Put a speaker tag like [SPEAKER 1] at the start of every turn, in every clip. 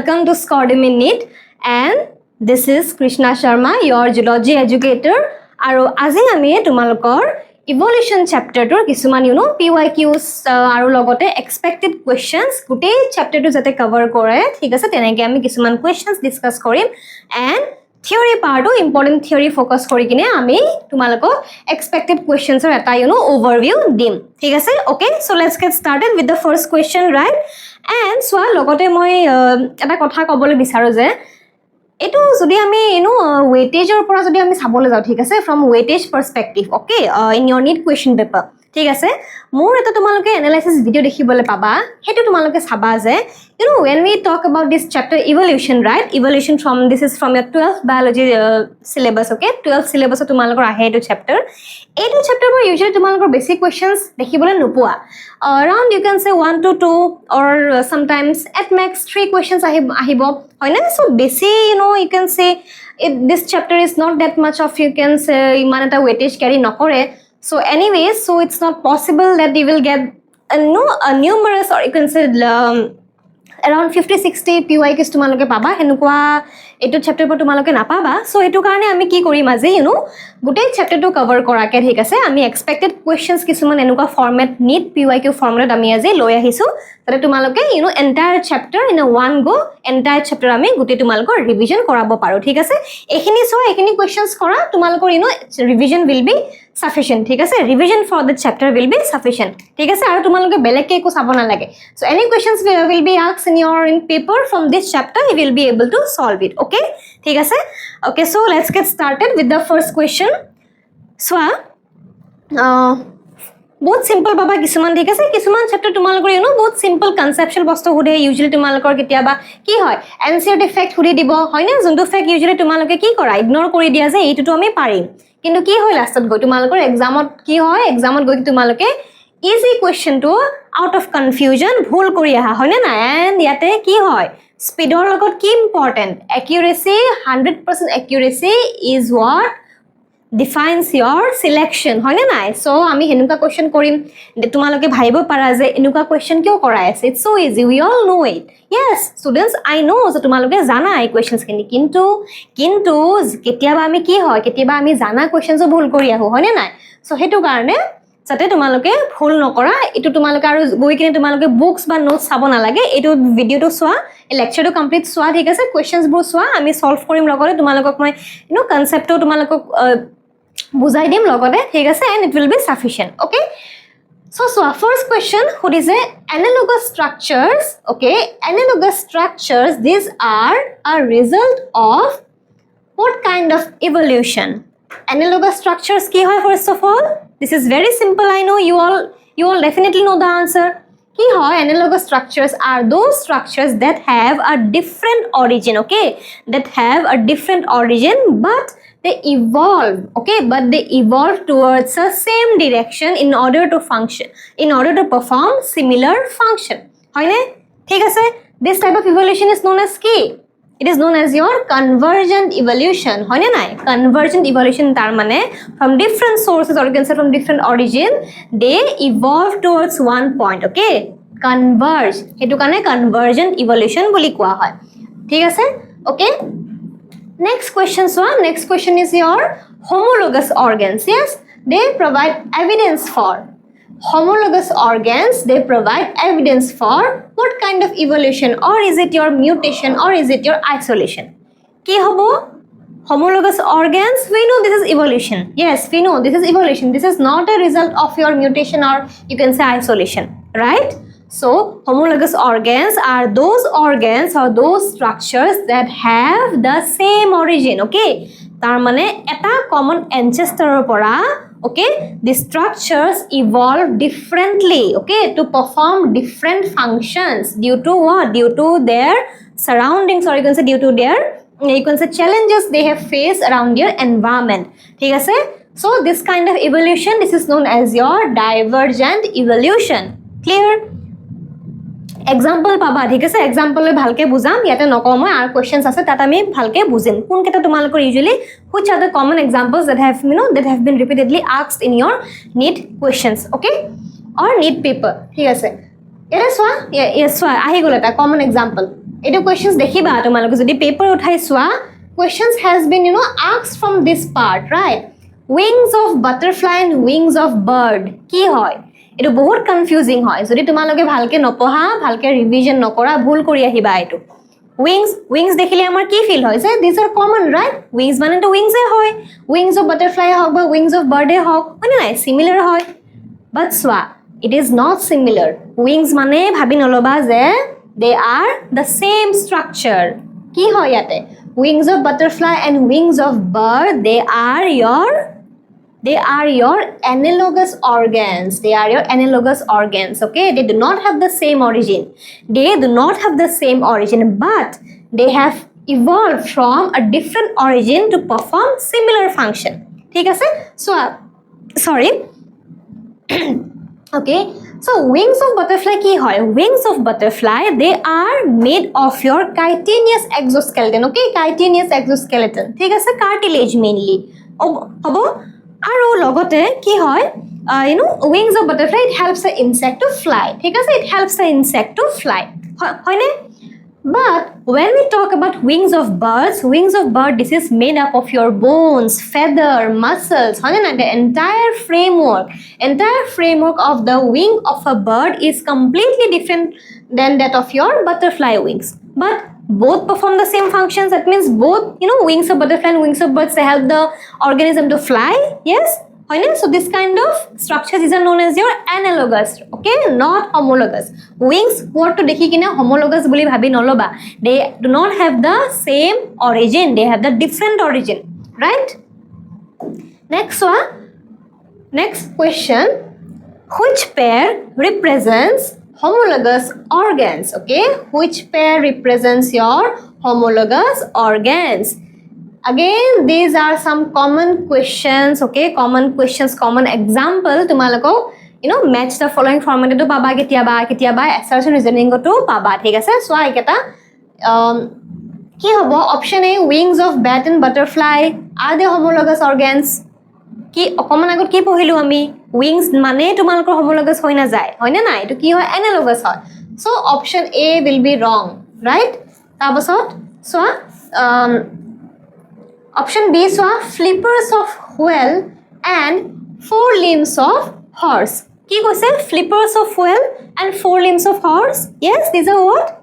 [SPEAKER 1] welcome to Scordemy NEET, and this is Krishna Sharma, your Zoology educator. Aru aji ami tumalokor evolution chapter tur kisuman PYQs aru logote expected questions gutei chapter tu jate cover kore thik ase teneke ami kisuman questions discuss korim and theory part important theory focus kori kine ami tumaloko expected questions or eta overview dim thik ase. Okay, so let's get started with the first question, right? And so logote moi eta kotha kobole bisaru je etu jodi ami weightage or pora jodi ami sabole jao thik ase from weightage perspective. Okay, in your NEET question paper thik ase mur eta tumaloke analysis video dekhibole paba hetu tumaloke saba je when we talk about this chapter evolution, right? Evolution this is from your 12th biology syllabus. Okay, 12th syllabus tumalokor ahe etu chapter par usually tumalokor basic questions dekhibole nopua around you can say 1 to 2 or sometimes at max 3 questions ahibo hoina. So basic you can say this chapter is not that much of you can say iman eta weightage carry nokore. So anyways, so it's not possible that you will get a numerous or you can say around 50-60 PYQs tumaloke paba henukwa etu chapter par tumaloke napaba. So etu karone ami ki korim aji gutei chapter to cover korake thik ase ami expected questions kisuman enukwa format NEET PYQ format ami aji loi ahisu tare tumaloke entire chapter in a one go entire chapter ami gutei tumalokor revision korabo paro thik ase. Ekhini so ekhini questions kora tumalokor revision will be sufficient thik ase. Revision for the chapter will be sufficient thik ase aru tumalokor beleke eku sabona lage. So any questions will be asked in your paper from this chapter you will be able to solve it. Okay, thik ase. Okay, so let's get started with the first question. So बहुत simple baba kisuman thik ase kisuman chapter tumalokor बहुत simple conceptual bostu hude usually tumalokor ketiaba ki hoy ancient effect hudi dibo hoy na juntu fact usually tumaloke ki kora ignore kori dia je etu to ami parim kintu ki hoy last go tumalokor exam ki hoy exam go tumalokhe easy question to out of confusion bhul kori aha hoy na and yate ki hoy speed or logot ki important accuracy 100% accuracy is what defines your selection hoy na nai. So ami henuka question korim tumaloke bhaibo para je enuka question kyo korai ase. It's so easy, we all know it. Yes students, I know so tumaloke jana ai questions kini kintu ketiaba ami ki hoy ketiaba ami jana questions bhul kori ahu hoy na nai. So hetu karone jate tumaloke bhul nokora etu tumaloke aru goi kine tumaloke books ba notes sabo na lage etu video to swa lecture to complete swa thik ase questions bur swa ami solve korim logore tumalokok moi concept to tumalokok bujai dim logote thik ase and it will be sufficient. Okay, so first question, what is analogous structures? Okay, analogous structures, these are a result of what kind of evolution? Analogous structures ki hoy first of all? This is very simple. I know you all definitely know the answer. Ki hoy analogous structures are those structures that have a different origin. Okay, that have a different origin but they evolve. Okay, but they evolve towards the same direction in order to function, in order to perform similar function. Hoy ne thik ase. This type of evolution is known as ki it is known as your convergent evolution. Hoy na nai convergent evolution tar mane from different sources or you can say from different origin they evolve towards one point. Okay, converge hetu kane convergent evolution boli koa hoy thik ase. Okay, next question is your homologous organs. Yes, they provide evidence for homologous organs. They provide evidence for what kind of evolution, or is it your mutation, or is it your isolation? Ki hobo homologous organs, we know this is evolution. Yes, we know this is evolution. This is not a result of your mutation or you can say isolation, right? So homologous organs are those organs or those structures that have the same origin. Okay, tar mane eta common ancestor pora okay the structures evolve differently, okay, to perform different functions due to what? Due to their surroundings or you can say due to their challenges they have faced around their environment. thik ase. So this kind of evolution, this is known as your divergent evolution. Clear? Example paba thik ase. Example le bhalke bujam yate nokom ar questions ase tat ami bhalke bujim kun keta tumalokor usually which are the common examples that have that have been repeatedly asked in your NEET questions. Okay, or NEET paper. thik ase. এটা চোৱা চোৱা আহি গ'ল এটা common example এইটো questions দেখিবা তোমালোকে যদি paper উঠাই চোৱা questions has been asked from this part right wings of butterfly and wings of bird কি হয় এটো বহুত কনফিউজিং হয় যদি তোমালোকে ভালকে নপঢ়া ভালকে ৰিভিজন নকৰা ভুল কৰি আহিবা এটো wings দেখিলে আমাৰ কি ফিল হয় যে these are common right wings মানে তো wings এ হয় wings of butterfly হওক বা wings of bird এ হওক মানে নাই similar হয় but চোৱা it is not similar wings মানে ভাবি নলবা যে they are the same structure কি হয় ইয়াতে wings of butterfly and wings of bird they are your analogous organs they are your analogous organs okay they do not have the same origin but they have evolved from a different origin to perform similar function ঠিক আছে so sorry okay so wings of butterfly ki hoy wings of butterfly they are made of your chitinous exoskeleton okay chitinous exoskeleton thik ase cartilage mainly hobo aru logote ki hoy wings of butterfly it helps the insect to fly thik ase it helps the insect to fly hoy ne but when we talk about wings of bird this is made up of your bones feather muscles the entire framework of the wing of a bird is completely different than that of your butterfly wings but both perform the same functions that means both wings of butterfly and wings of birds they help the organism to fly yes so this kind of structures is known as your analogous okay not homologous wings what to dekhi kina homologous boli bhabi noloba they do not have the same origin they have the different origin right next question which pair represents homologous organs okay which pair represents your homologous organs again these are some common questions okay common example tumalako match the following format to paba ketiaba assertion reasoning to paba thik ase so aiketa ki hobo option A wings of bat and butterfly are they homologous organs ki okoman agot ki pohilu ami wings mane tumalako homologous hoy na jay hoy na etu ki hoy analogous hoy so option A will be wrong right tabasot so option B so flippers of whale and four limbs of horse ki koise flippers of whale and four limbs of horse yes these are what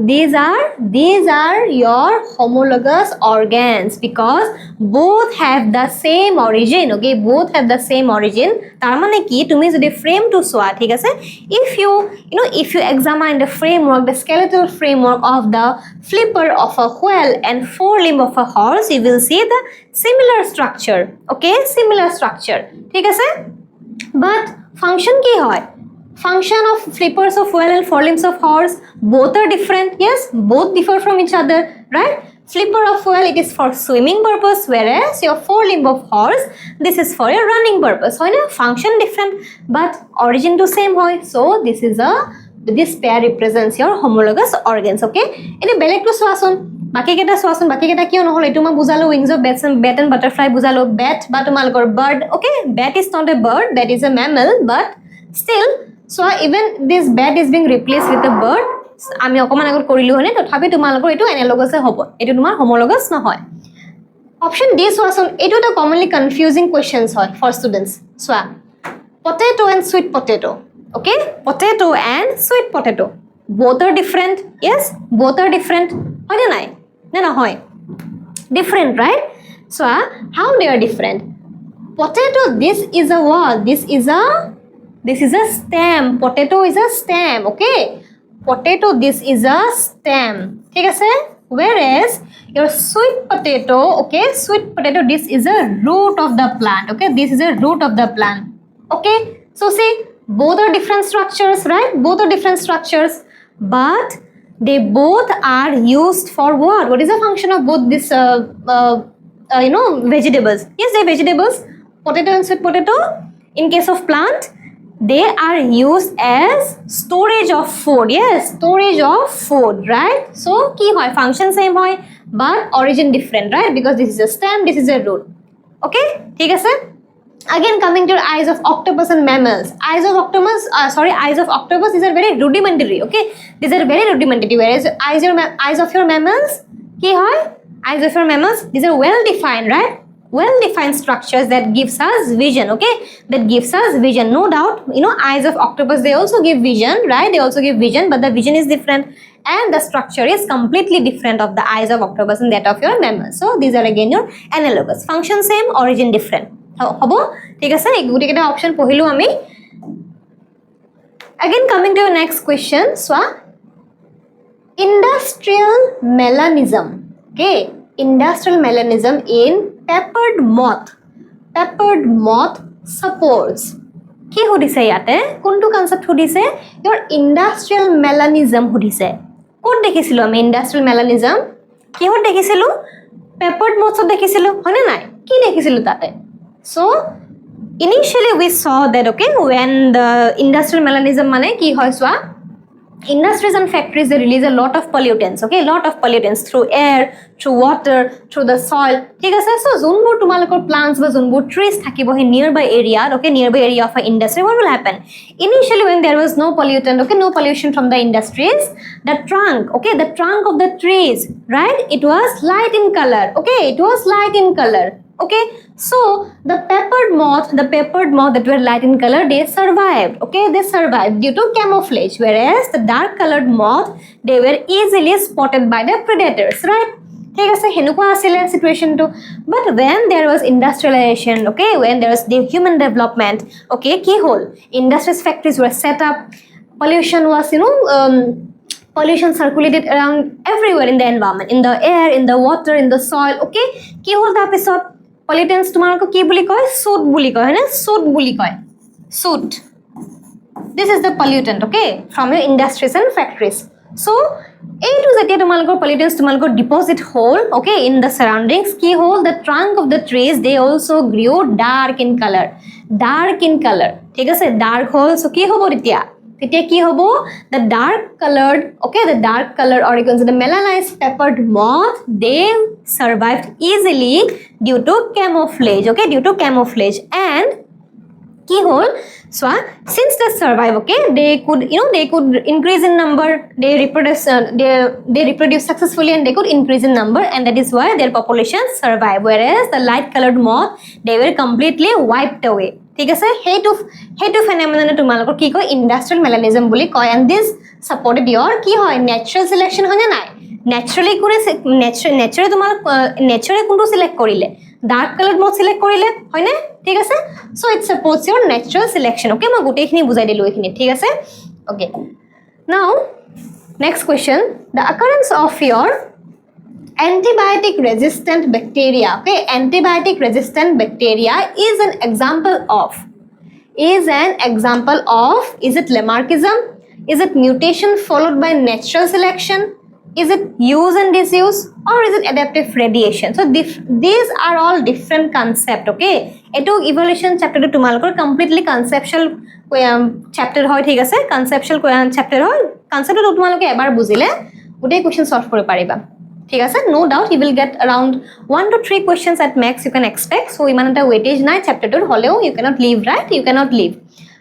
[SPEAKER 1] these are your homologous organs because both have the same origin okay both have the same origin tar mane ki tumi jodi frame to soa thik ase if you examine the framework the skeletal framework of the flipper of a whale and four limb of a horse you will see the similar structure okay similar structure thik ase but function ki hoy function of flippers of whale and four limbs of horse both are different yes both differ from each other right flipper of whale it is for swimming purpose whereas your four limb of horse this is for your running purpose so function different but origin to same hoy so this pair represents your homologous organs okay ini belek to swason baki keta kiyo nohol etu ma bujalo wings of bat and butterfly bujalo bat ba tumalkor bird okay bat is not a bird that is a mammal but still so even this bat is being replaced with a bird আমি অকমান আগত কৰিলো হনে তথাপি তোমালোকৰ এটো analogous হ'ব এটো তোমাৰ homologous নহয় option D সোয়াসন এটো তো commonly confusing questions হয় for students so potato and sweet potato okay potato and sweet potato both are different yes both are different হয় না না হয় different right so how they are different potato this is a what this is a stem potato is a stem okay potato this is a stem ঠিক আছে whereas your sweet potato okay sweet potato this is a root of the plant okay this is a root of the plant okay so see both are different structures right both are different structures but they both are used for what is the function of both this vegetables yes they vegetables potato and sweet potato in case of plant they are used as storage of food yes storage of food right so ki hoy function same hoy but origin different right because this is a stem this is a root okay ঠিক আছে Again, coming to your eyes of octopus and mammals. Eyes of octopus, these are very rudimentary, okay? These are very rudimentary, whereas eyes of your mammals, ki hoy? Eyes of your mammals, these are well defined, right? Well defined structures that gives us vision, okay? That gives us vision, no doubt. You know, eyes of octopus, they also give vision, right? They also give vision, but the vision is different and the structure is completely different of the eyes of octopus and that of your mammals. So these are again your analogous. Function same, origin different. হব ঠিক আছে এই গুটিকেটা option পঢ়িলো আমি again coming to your next question so industrial melanism okay industrial melanism in peppered moth supports কি হদিছে ইয়াতে কোনটো concept হদিছে your industrial melanism হদিছে কোন দেখিছিলো আমি industrial melanism কি হত দেখিছিলো peppered moth দেখিছিলো হনে নাই কি দেখিছিলো তাতে So initially we saw that okay when the industrial melanism mane ki hoy swa industries and factories they release a lot of pollutants okay lot of pollutants through air through water through the soil thik ase so junbur tumalokor plants ba junbur trees thakibo he nearby area okay nearby area of an industry what will happen initially when there was no pollutant okay no pollution from the industries the trunk of the trees right it was light in color okay it was light in color okay so the peppered moth that were light in color they survived okay they survived due to camouflage whereas the dark colored moth they were easily spotted by the predators right ঠিক আছে হেনুকা আসলে situation to but when there was industrialization okay when there was the human development okay কি হল industries factories were set up pollution was pollution circulated around everywhere in the environment in the air in the water in the soil okay কি হল তাৰ পিছত pollutants তোমালোক কি বুলি কয় soot বুলি কয় হয়নে soot বুলি কয় soot this is the pollutant okay from your industries and factories so A to Z tumalokor pollutants tumalokor deposit hole okay in the surroundings ki hole the trunk of the trees they also grew dark in color ঠিক আছে dark hole so ki hobo তেতিয়া কি হবো the dark colored organs the melanized peppered moth they survived easily due to camouflage okay due to camouflage and কি হল so since they survive okay they could increase in number they reproduce successfully and they could increase in number and that is why their population survive whereas the light colored moth they were completely wiped away ঠিক আছে হেতু phenomenon তোমালোকৰ কি কয় industrial মেলানিজম বুলি কয় and this supported your কি হয় natural selection হয় না নাই naturally করে naturally তোমালোক naturally কোনটো সিলেক্ট কৰিলে dark colored moth select কৰিলে হয় না ঠিক আছে so it supports your natural selection okay মই গুটেইখিনি বুজাই দিলো এইখিনি ঠিক আছে okay now next question the occurrence of your antibiotic resistant bacteria okay antibiotic resistant bacteria is an example of is it Lamarckism is it mutation followed by natural selection is it use and disuse or is it adaptive radiation so these are all different concept okay etu evolution chapter to tumalokor completely conceptual chapter hoy thik ase conceptual chapter hoy concept to tumaloke ebar bujile gotei question solve kore pariba ঠিক আছে no doubt you will get around 1 to 3 questions at max you can expect so iman eta weightage nai chapter tur holeo you cannot leave right you cannot leave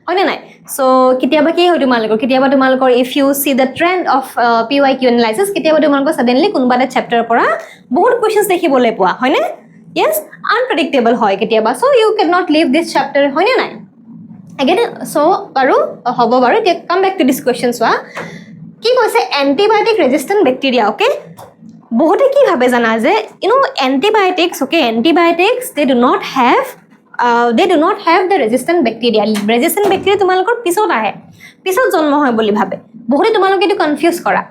[SPEAKER 1] hoine nai so kitiaba ki hoy tumalokor if you see the trend of PYQ analysis kitiaba tumalokor suddenly kunba ta chapter pora bahut questions dekhibole poa hoine yes unpredictable hoy kitiaba so you cannot leave this chapter hoine nai again so baru hobo baru come back to this questions wa ki koise antibiotic resistant bacteria okay বহুতে কি ভাবে জানা যে antibiotics okay antibiotics they do not have the resistant bacteria তোমালোকৰ পিছত আহে পিছত জন্ম হয় বুলি ভাবে বহুতে তোমালোকে এটো কনফিউজ কৰা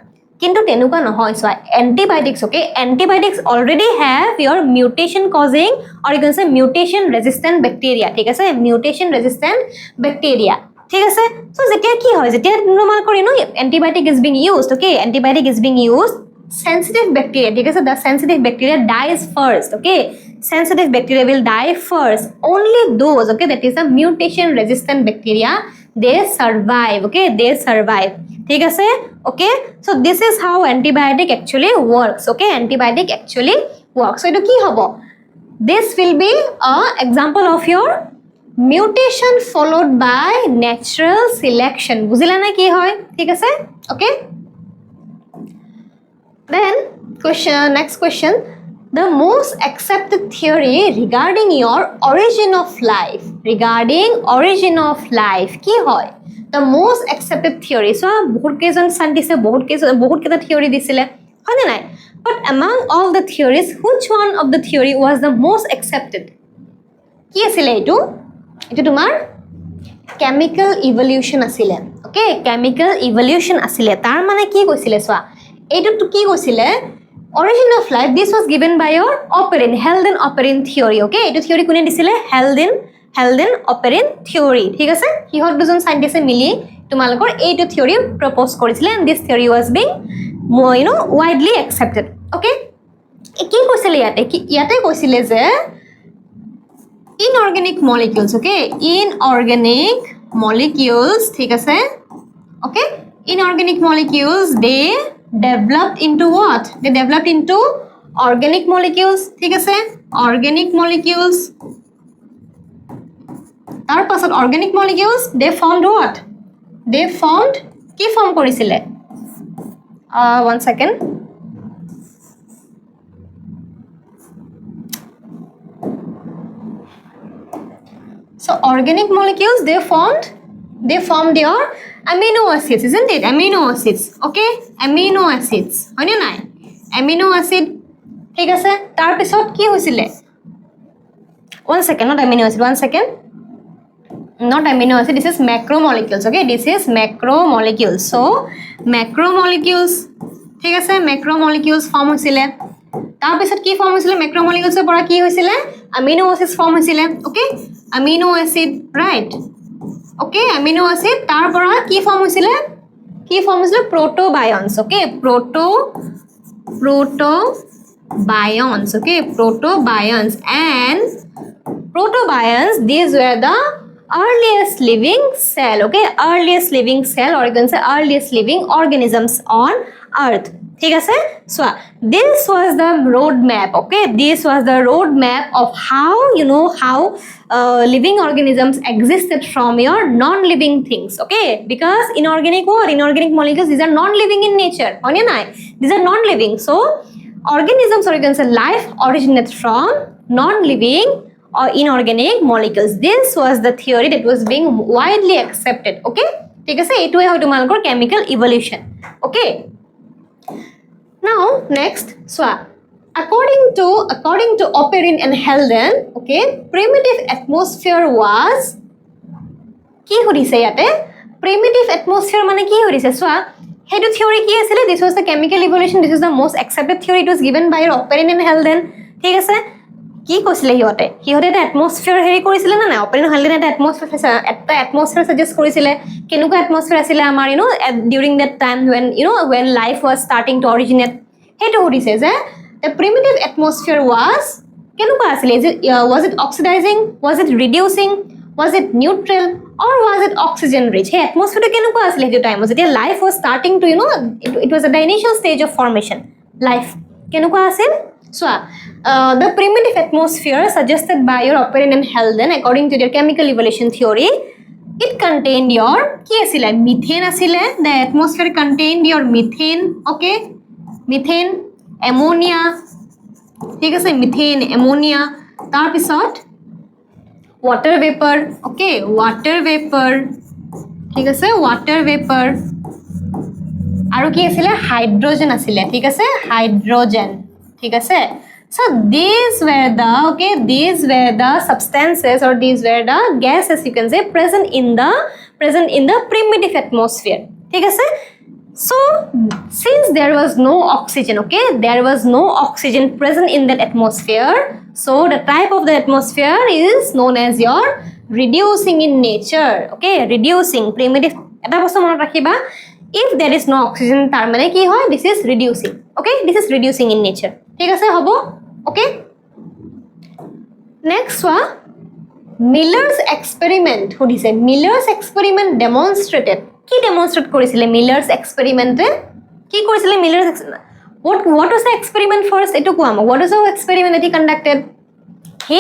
[SPEAKER 1] কিন্তু তেনুকা নহয় so antibiotics okay antibiotics already have your mutation causing or you can say mutation resistant bacteria ঠিক আছে mutation resistant bacteria ঠিক আছে সো যেতিয়া কি হয় যেতিয়া তোমালোকৰ antibiotic is being used okay antibiotic is being used sensitive bacteria because the sensitive bacteria dies first okay sensitive bacteria will die first only those okay that is a mutation resistant bacteria they survive okay they survive ঠিক আছে okay so this is how antibiotic actually works okay antibiotic actually works so eto ki hobo this will be a example of your mutation followed by natural selection বুঝিলা না কি হয় ঠিক আছে ওকে then next question the most accepted theory regarding your origin of life কি হয় the most accepted theory so বহুত কেজন সায়েন্টিস্টে বহুত কেটা থিওরি দিছিলে হয় না নাই but among all the theories which one of the theory was the most accepted কি আছিল এটো তোমাৰ chemical evolution আছিলে ওকে chemical evolution আছিলে তাৰ মানে কি কৈছিলে সোয়া এটো তো কি কৈছিলে origin of life this was given by your Halden operant theory okay এটো থিওরি কোনে দিছিলে Halden operant theory ঠিক আছে হিহত দুজন সায়েন্টিস্টে মিলি তোমালোকৰ এইটো থিওরি প্রপোজ কৰিছিলে and this theory was being widely accepted okay কি কৈছিলে ইয়াতে কৈছিলে যে inorganic molecules okay inorganic molecules ঠিক আছে okay inorganic molecules they developed into what they developed into organic molecules ঠিক আছে organic molecules তার পাছত organic molecules they formed what they formed কি ফর্ম কৰিছিলে one second so organic molecules they formed your amino acids isn't it amino acids okay amino acids হয় না amino acid ঠিক আছে তার পিছত কি হৈছিলে one second not amino acid one second not amino acid this is macromolecules okay this is macromolecules so macromolecules ঠিক আছে macromolecules form হৈছিলে তার পিছত কি ফর্ম হৈছিলে macromolecules এর পৰা কি হৈছিলে amino acids form হৈছিলে okay amino acid right okay amino acid তার পৰা কি ফর্ম হৈছিলে protobions okay protobions okay protobions and protobions these were the earliest living cell okay earliest living cell or you can say earliest living organisms on earth ঠিক আছে so this was the roadmap okay this was the roadmap of how living organisms existed from your non-living things okay because inorganic molecules these are non-living in nature these are non-living so organisms or you can say life originated from non-living or inorganic molecules this was the theory that was being widely accepted okay ঠিক আছে এটোই হয় তোমালোকৰ chemical evolution okay now next so according to Operin and Halden okay primitive atmosphere was কি হৰিছে ইয়াতে primitive atmosphere মানে কি হৰিছে so হেতু theory কি আছিল this was the chemical evolution this is the most accepted theory it was given by Operin and Halden ঠিক আছে কি কৈছিলে হিহতে এটা atmosphere হেৰি কৰিছিলে না Operin and Halden এটা atmosphere suggest কৰিছিলে কেনুকা atmosphere আছিল আমাৰ during that time when life was starting to originate হেতু হৰিছে যে the primitive atmosphere was কেনুকা আছিল was it oxidizing was it reducing was it neutral or was it oxygen rich hey atmosphere কেনুকা আছিল হেতু time যেতিয়া life was starting to it was at the initial stage of formation life কেনুকা আছিল so the primitive atmosphere suggested by your Operin and Halden according to their chemical evolution theory it contained your কি আছিল methane আছিল the atmosphere contained your methane okay methane ammonia ঠিক আছে methane ammonia তার পিছত water vapor okay water vapor ঠিক আছে water vapor আৰু কি আছিল hydrogen আছিল ঠিক আছে hydrogen ঠিক আছে so these were the substances or these were the gases you can say present in the primitive atmosphere ঠিক আছে so since there was no oxygen okay there was no oxygen present in that atmosphere so the type of the atmosphere is known as your reducing in nature okay reducing primitive এটা বস্তু মনত ৰাখিবা if there is no oxygen তার মানে কি হয় this is reducing okay this is reducing in nature ঠিক আছে হবো okay next one Miller's experiment হদিছে Miller's experiment demonstrated কি demonstrate কৰিছিলে Miller's experiment কি কৰিছিলে Miller's what was the experiment first এটো কোৱা what was the experiment that he conducted he,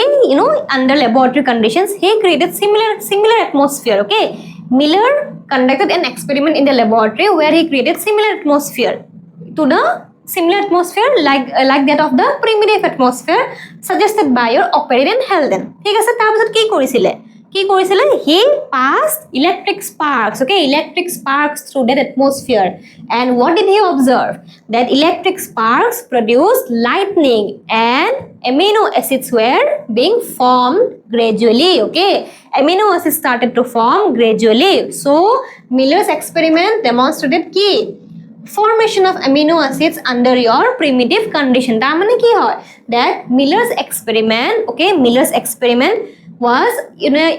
[SPEAKER 1] under laboratory conditions, he created similar atmosphere. Okay, Miller conducted an experiment in the laboratory where he created similar atmosphere like that of the primitive atmosphere suggested by your Operiden Helden. ঠিক আছে, তাৰপিছত কি কৰিছিলে he passed electric sparks, okay, electric sparks through that atmosphere. And what did he observe? That electric sparks produced lightning and amino acids were being formed gradually. Okay, amino acids started to form gradually. So Miller's experiment demonstrated key formation of amino acids under your primitive condition. তাৰ মানে কি হয় that Miller's experiment was,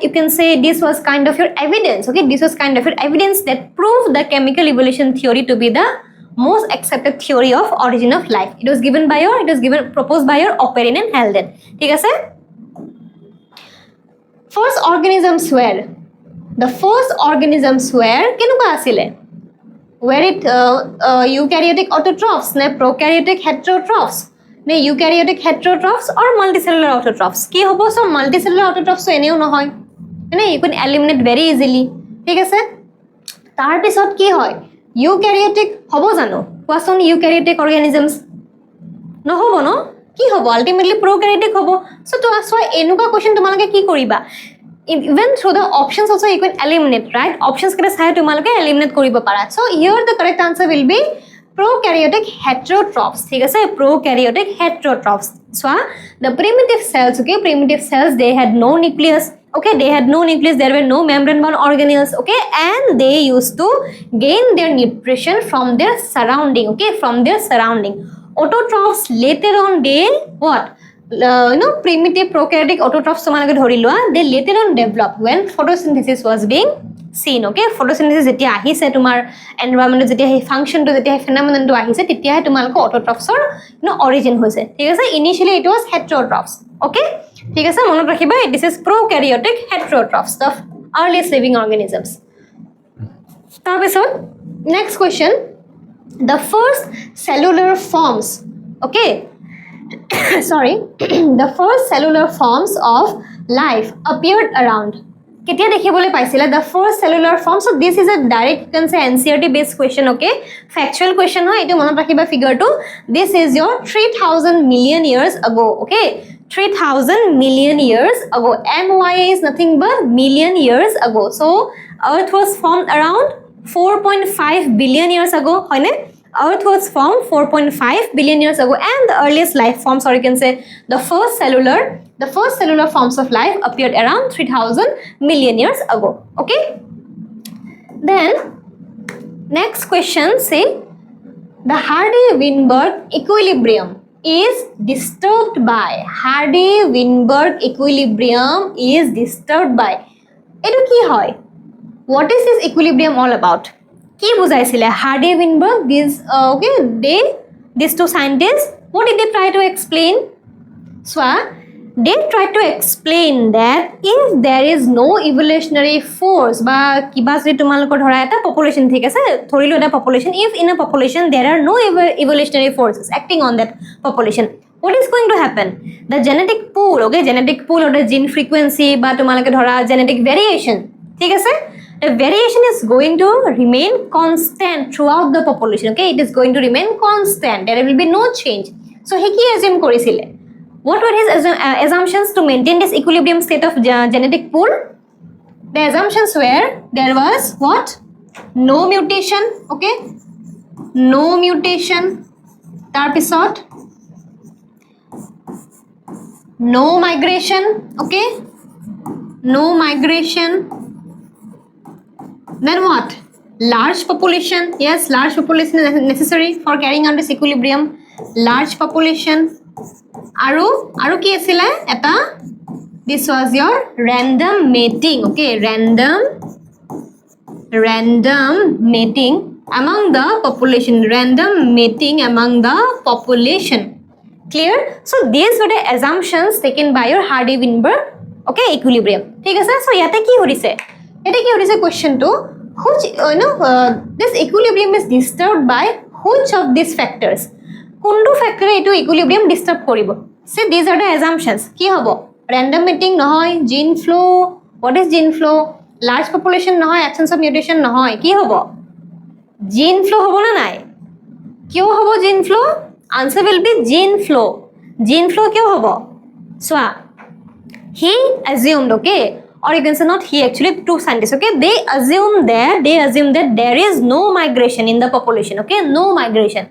[SPEAKER 1] you can say this was kind of your evidence. Okay, this was kind of your evidence that proved the chemical evolution theory to be the most accepted theory of origin of life. It was proposed by your Operiden and Helden. ঠিক আছে, first organisms were কেনেকুৱা আছিলে? Were it eukaryotic autotrophs ne prokaryotic heterotrophs ne eukaryotic heterotrophs or multicellular autotrophs? কি হ'ব? So multicellular autotrophs তো এনেও নহয়, you can eliminate very easily. ঠিক আছে, তাৰ পিছত কি হয়? eukaryotic হ'ব জানো? কোৱাচোন, eukaryotic organisms নহ'ব ন? কি হ'ব? ultimately prokaryotic হ'ব. So এনেকুৱা question তোমালোকে কি কৰিবা? Even through the options also you can eliminate, right? Options কেটা চাই তোমালোকে eliminate কৰিব পাৰা. So here the correct answer will be prokaryotic heterotrophs. ঠিক আছে, prokaryotic heterotrophs. So the primitive cells, okay, they had no nucleus. Okay, they had no nucleus, there were no membrane-bound organelles. Okay, and they used to gain their nutrition from their surrounding. Okay, from their surrounding. Autotrophs later on they what? Primitive prokaryotic autotrophs তোমালোকে ধৰি লোৱা, they later on developed when photosynthesis was being seen. Okay, photosynthesis যেতিয়া আহিছে তোমাৰ environment যেতিয়া এই ফাংশনটো যেতিয়া এই phenomenon-টো আহিছে তেতিয়াহে তোমালোকৰ autotrophs-ৰ origin হৈছে. ঠিক আছে, initially it was heterotrophs. Okay, ঠিক আছে, মনত ৰাখিবা, this is prokaryotic heterotrophs, the earliest living organisms. তাৰপিছত next question, the first cellular forms. Okay, sorry, the first cellular forms of life appeared around. কেতিয়া দেখিবলৈ পাইছিলে the first cellular form? So this is a direct, you can say, NCERT based question. Okay, factual question হয়, এটো মনত ৰাখিবা figure to. This is your 3000 million years ago. Okay, 3000 million years ago. MYA is nothing but million years ago. So earth was formed around 4.5 billion years ago, হয় নে? Earth was formed 4.5 billion years ago, and the earliest life forms, or you can say the first cellular forms of life appeared around 3000 million years ago. Okay, then next question, say the Hardy-Weinberg equilibrium is disturbed by. Hardy-Weinberg equilibrium is disturbed by. Etu ki hoy? What is this equilibrium all about? কি বুজাইছিলে Hardy-Weinberg? These two scientists, what did they try to explain? So they tried to explain that if there is no evolutionary force বা কিবা যদি তোমালোকৰ ধৰা এটা population, ঠিক আছে, ধৰিলো এটা population, if in a population there are no evolutionary forces acting on that population, what is going to happen? The genetic pool, okay, genetic pool or the gene frequency বা তোমালোকে ধৰা genetic variation, ঠিক আছে, the variation is going to remain constant throughout the population. Okay, it is going to remain constant, there will be no change. So he ki assume korisile, what were his assumptions to maintain this equilibrium state of genetic pool? The assumptions were there was what? No mutation. Okay, no mutation. Tarpisot no migration. Okay, no migration. Then what? Large population. Yes, large population is necessary for carrying out this equilibrium. Large population. Aru ki asile eta, this was your random mating. Okay, random mating among the population. Random mating among the population. Clear? So these were the assumptions taken by your Hardy-Weinberg, okay, equilibrium. ঠিক আছে, so ইয়াতে কি হৈছে? এটা কি হৈছে question to which this equilibrium is disturbed by which of these factors? কোনটো ফ্যাক্টৰে এটো equilibrium disturb কৰিব? See, these are the assumptions. কি হ'ব? random mating নহয়, gene flow. What is gene flow? Large population নহয়, absence of mutation নহয়. কি হ'ব? Gene flow হ'ব না নাই? কিয় হ'ব gene flow? Answer will be gene flow. Gene flow কিয় হ'ব? চোৱা, he assumed, okay, or you can say not he, actually two scientists, okay, they assume that there is no migration in the population, okay, no migration,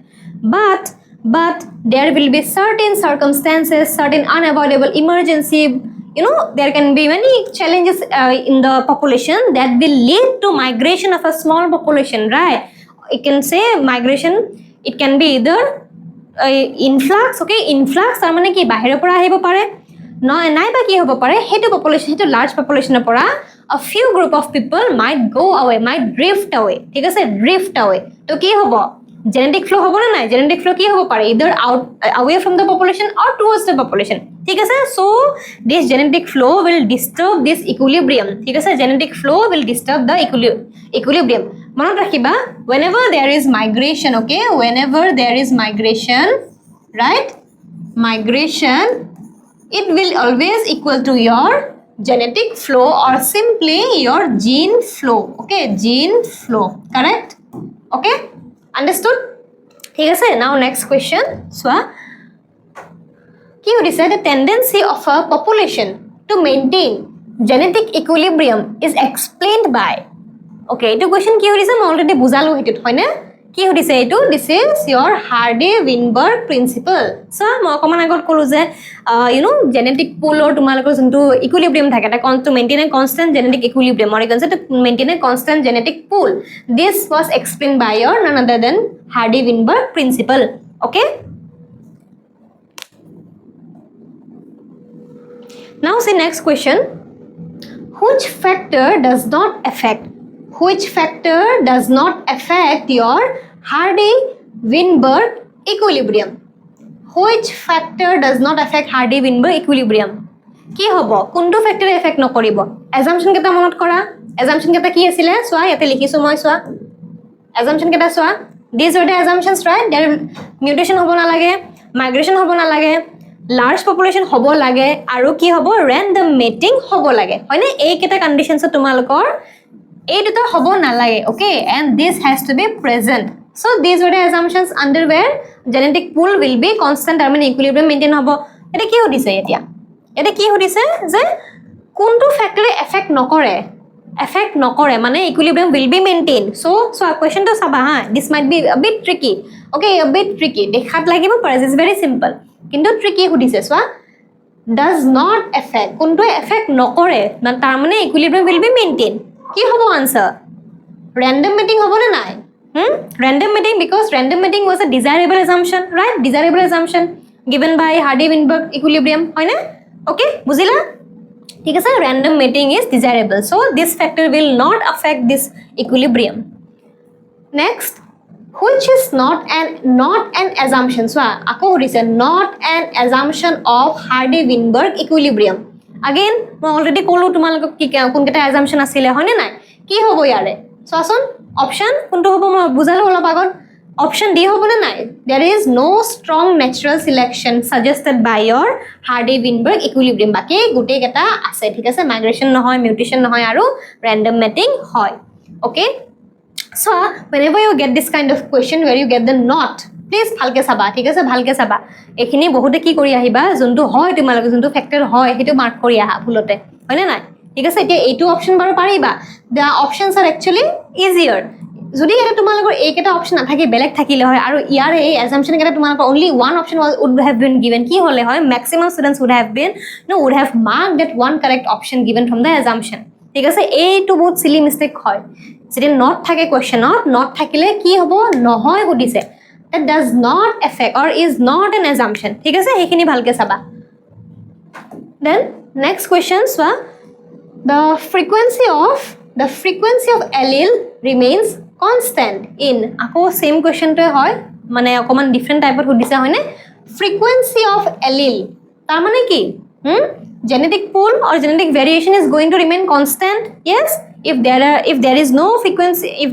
[SPEAKER 1] but there will be certain circumstances, certain unavoidable emergency, you know, there can be many challenges in the population that will lead to migration of a small population, right? You can say migration, it can be either influx, okay, influx তাৰ মানে কি বাহিৰৰ পৰা আহিব পাৰে, নহয় নাইবা কি হ'ব পাৰে, সেইটো পপুলেশ্যন, সেইটো লাৰ্জ পপুলেশ্যনৰ পৰা a few group of people might go away, might drift away, ঠিক আছে, drift away, তো কি হ'ব, genetic flow হ'ব না নাই, genetic flow কি হ'ব পাৰে, either out away from the population or towards the population, ঠিক আছে, so this genetic flow will disturb this equilibrium, ঠিক আছে, genetic flow will disturb the equilibrium. মনত ৰাখিবা, whenever there is migration, okay, whenever there is migration, right, migration, it will always equal to your genetic flow or simply your gene flow, okay, gene flow, correct, okay, understood, ঠিক আছে. Now next question, so কি হৈছে, the tendency of a population to maintain genetic equilibrium is explained by, okay, এইটো question কি হৈছে মই already বুজালো, হেতুত হয় না, কি হৈছে এইটো, this is your Hardy-Weinberg principle. so মই অকমান আগত ক'লো যে you know, genetic pool or তোমালোকৰ যোনটো equilibrium থাকে, এটা to maintain a constant genetic equilibrium, or you can say to maintain a constant genetic pool, this was explained by your none other than Hardy-Weinberg principle, okay. Now see next question, which factor does not affect your Hardy-Weinberg equilibrium? Which factor does not affect Hardy-Weinberg equilibrium? কি হ'ব, কোনটো ফ্যাক্টৰে effect নকৰিব, assumption কেটা মনত কৰা, assumption কেটা কি আছিল, চোৱা ইয়াতে লিখিছো মই, চোৱা assumption কেটা চোৱা, these are the assumptions, right, there mutation হ'ব না লাগে, migration হ'ব না লাগে, large population হ'ব লাগে, আৰু কি হ'ব, random mating হ'ব লাগে, হয় না, এই কেটা কন্ডিশনছত তোমালোকৰ এই দুটা হ'ব না লাগে, okay, and this has to be present. So these are the assumptions under where genetic pool will be constant, I mean equilibrium maintain হ'ব. এটা কি হদিছে, এটা কি হদিছে যে কোনটো ফ্যাক্টৰে এফেক্ট নকৰে মানে equilibrium will be maintained. so question to চাবা হা, this might be a bit tricky, okay, a bit tricky, দেখাত লাগিব পাৰে, it's very simple, কিন্তু tricky হদিছে, চোৱা, does not affect, কোনটো এফেক্ট নকৰে না, তাৰ মানে equilibrium will be maintained, কি হ'ব answer, random mating হ'ব না নাই, random mating, because random mating was a desirable assumption, right, desirable assumption given by Hardy-Weinberg equilibrium, হয় না, okay, বুজিলা, ঠিক আছে, random mating is desirable, so this factor will not affect this equilibrium. Next, which is not an assumption, so আকৌ হৈছে not an assumption of Hardy-Weinberg equilibrium. again মই already ক'লো তোমালোকক কি কোনকেটা assumption আছিলে, হয় না নাই, কি হ'ব ইয়াৰে, চোৱাচোন, অপশন কোনটো হ'ব মই বুজালো অলপ আগত, অপশন ডি হ'ব না নাই, there is no strong natural selection suggested by your Hardy-Weinberg equilibrium, বাকি গোটেই কেটা আছে, ঠিক আছে, migration নহয়, mutation নহয়, আৰু random mating হয়, okay. so whenever you get this kind of question where you get the not, please ভালকে চাবা, ঠিক আছে, ভালকে চাবা, এখিনি বহুতে কি কৰি আহিবা, যোনটো হয় তোমালোকে যোনটো ফ্যাক্টৰ হয় হেতু মাৰ্ক কৰি আহা ভুলতে, হয় না নাই, ঠিক আছে, এতিয়া এইটো অপশন বাৰু পাৰিবা, the options are actually easier, যদি এটা তোমালোকৰ এইকেটা অপশন নাথাকি বেলেগ থাকিলে হয়, আৰু ইয়াৰে এই assumption কেটা তোমালোকৰ only one option would have been given, কি হলে হয়, maximum students would have marked that one correct option given from the assumption, ঠিক আছে, এইটো বহুত silly mistake হয়, যদি not থাকে questionত, not থাকিলে কি হ'ব, নহয় সুধিছে, that does not affect or is not an assumption, ঠিক আছে, এইখিনি ভালকে চাবা. Then next question, so the frequency of allele remains constant in, আকৌ same question to হয়, মানে অকমান different type of সুধিছে, হয় নে, frequency of allele তাৰ মানে কি, genetic pool or genetic variation is going to remain constant, yes, if there is no frequency, if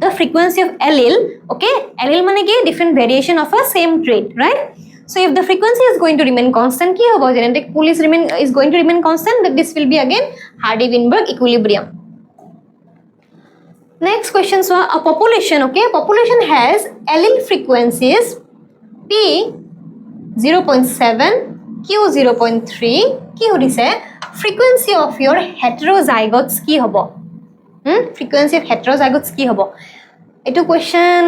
[SPEAKER 1] the frequency of allele, okay, allele মানে কি, different variation of a same trait, right, So if the frequency is going to remain constant, ki hobo? Genetic pool is going to remain constant, that this will be again Hardy-Weinberg equilibrium. Next question, so a population, okay? Population has allele frequencies P 0.7, Q 0.3. Ki hodise? Frequency of your heterozygotes ki hobo? Frequency of heterozygotes ki hobo? Etu question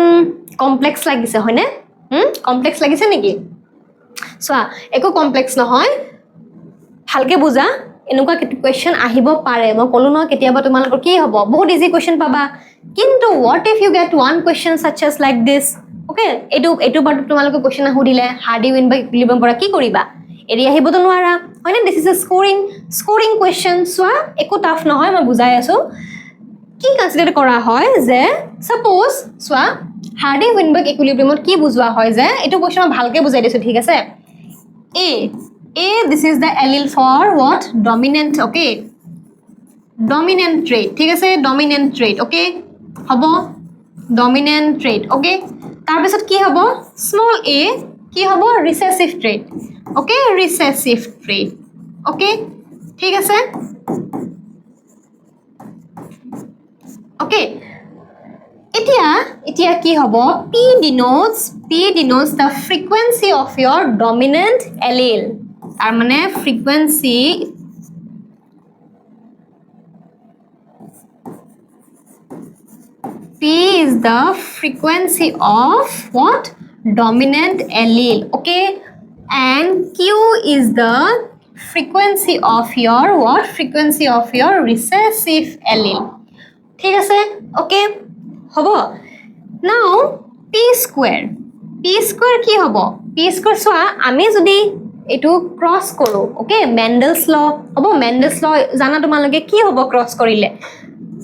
[SPEAKER 1] complex lagise hoy ne? Complex lagise neki? So eko complex নহয়, ভালকে বুজা, এনেকুৱা question আহিব পাৰে, মই কলো ন কেতিয়াবা তোমালোকৰ কি হ'ব, বহুত ইজি question পাবা, কিন্তু what if you get one question such as like this, okay? এটো বাৰ তোমালোকৰ question আহুদিলে Hardy-Weinberg equilibrium পৰা কি কৰিবা, এৰি আহিবতো নোৱাৰা হয়নে? This is a scoring question. So একো টাফ নহয়, মই বুজাই আছো কি কনসিডার কৰা হয় যে suppose সোয়া Hardy-Weinberg equilibrium কি বুজোৱা হয় যে এটো question মই ভালকে বুজাই দিছো, ঠিক আছে? A, this is the allele for what? Dominant, okay? Dominant trait, ঠিক আছে? Dominant trait, okay? হব dominant trait, okay? তাৰ পিছত কি হব? Small a কি হব? Recessive trait, okay? Recessive trait, okay? ঠিক আছে? Okay? এতিয়া কি হব? P denotes the frequency of your dominant allele. তার মানে frequency P is the frequency of what? Dominant allele, okay? And Q is the frequency of your what? Frequency of your recessive allele. ঠিক আছে? Okay? হবো? Now P square কি হবো? P square সোয়া আমি যদি এটো ক্রস করো, ওকে? মেন্ডেলস ল হবো, মেন্ডেলস ল জানা তোমালোকে কি হবো ক্রস করিলে?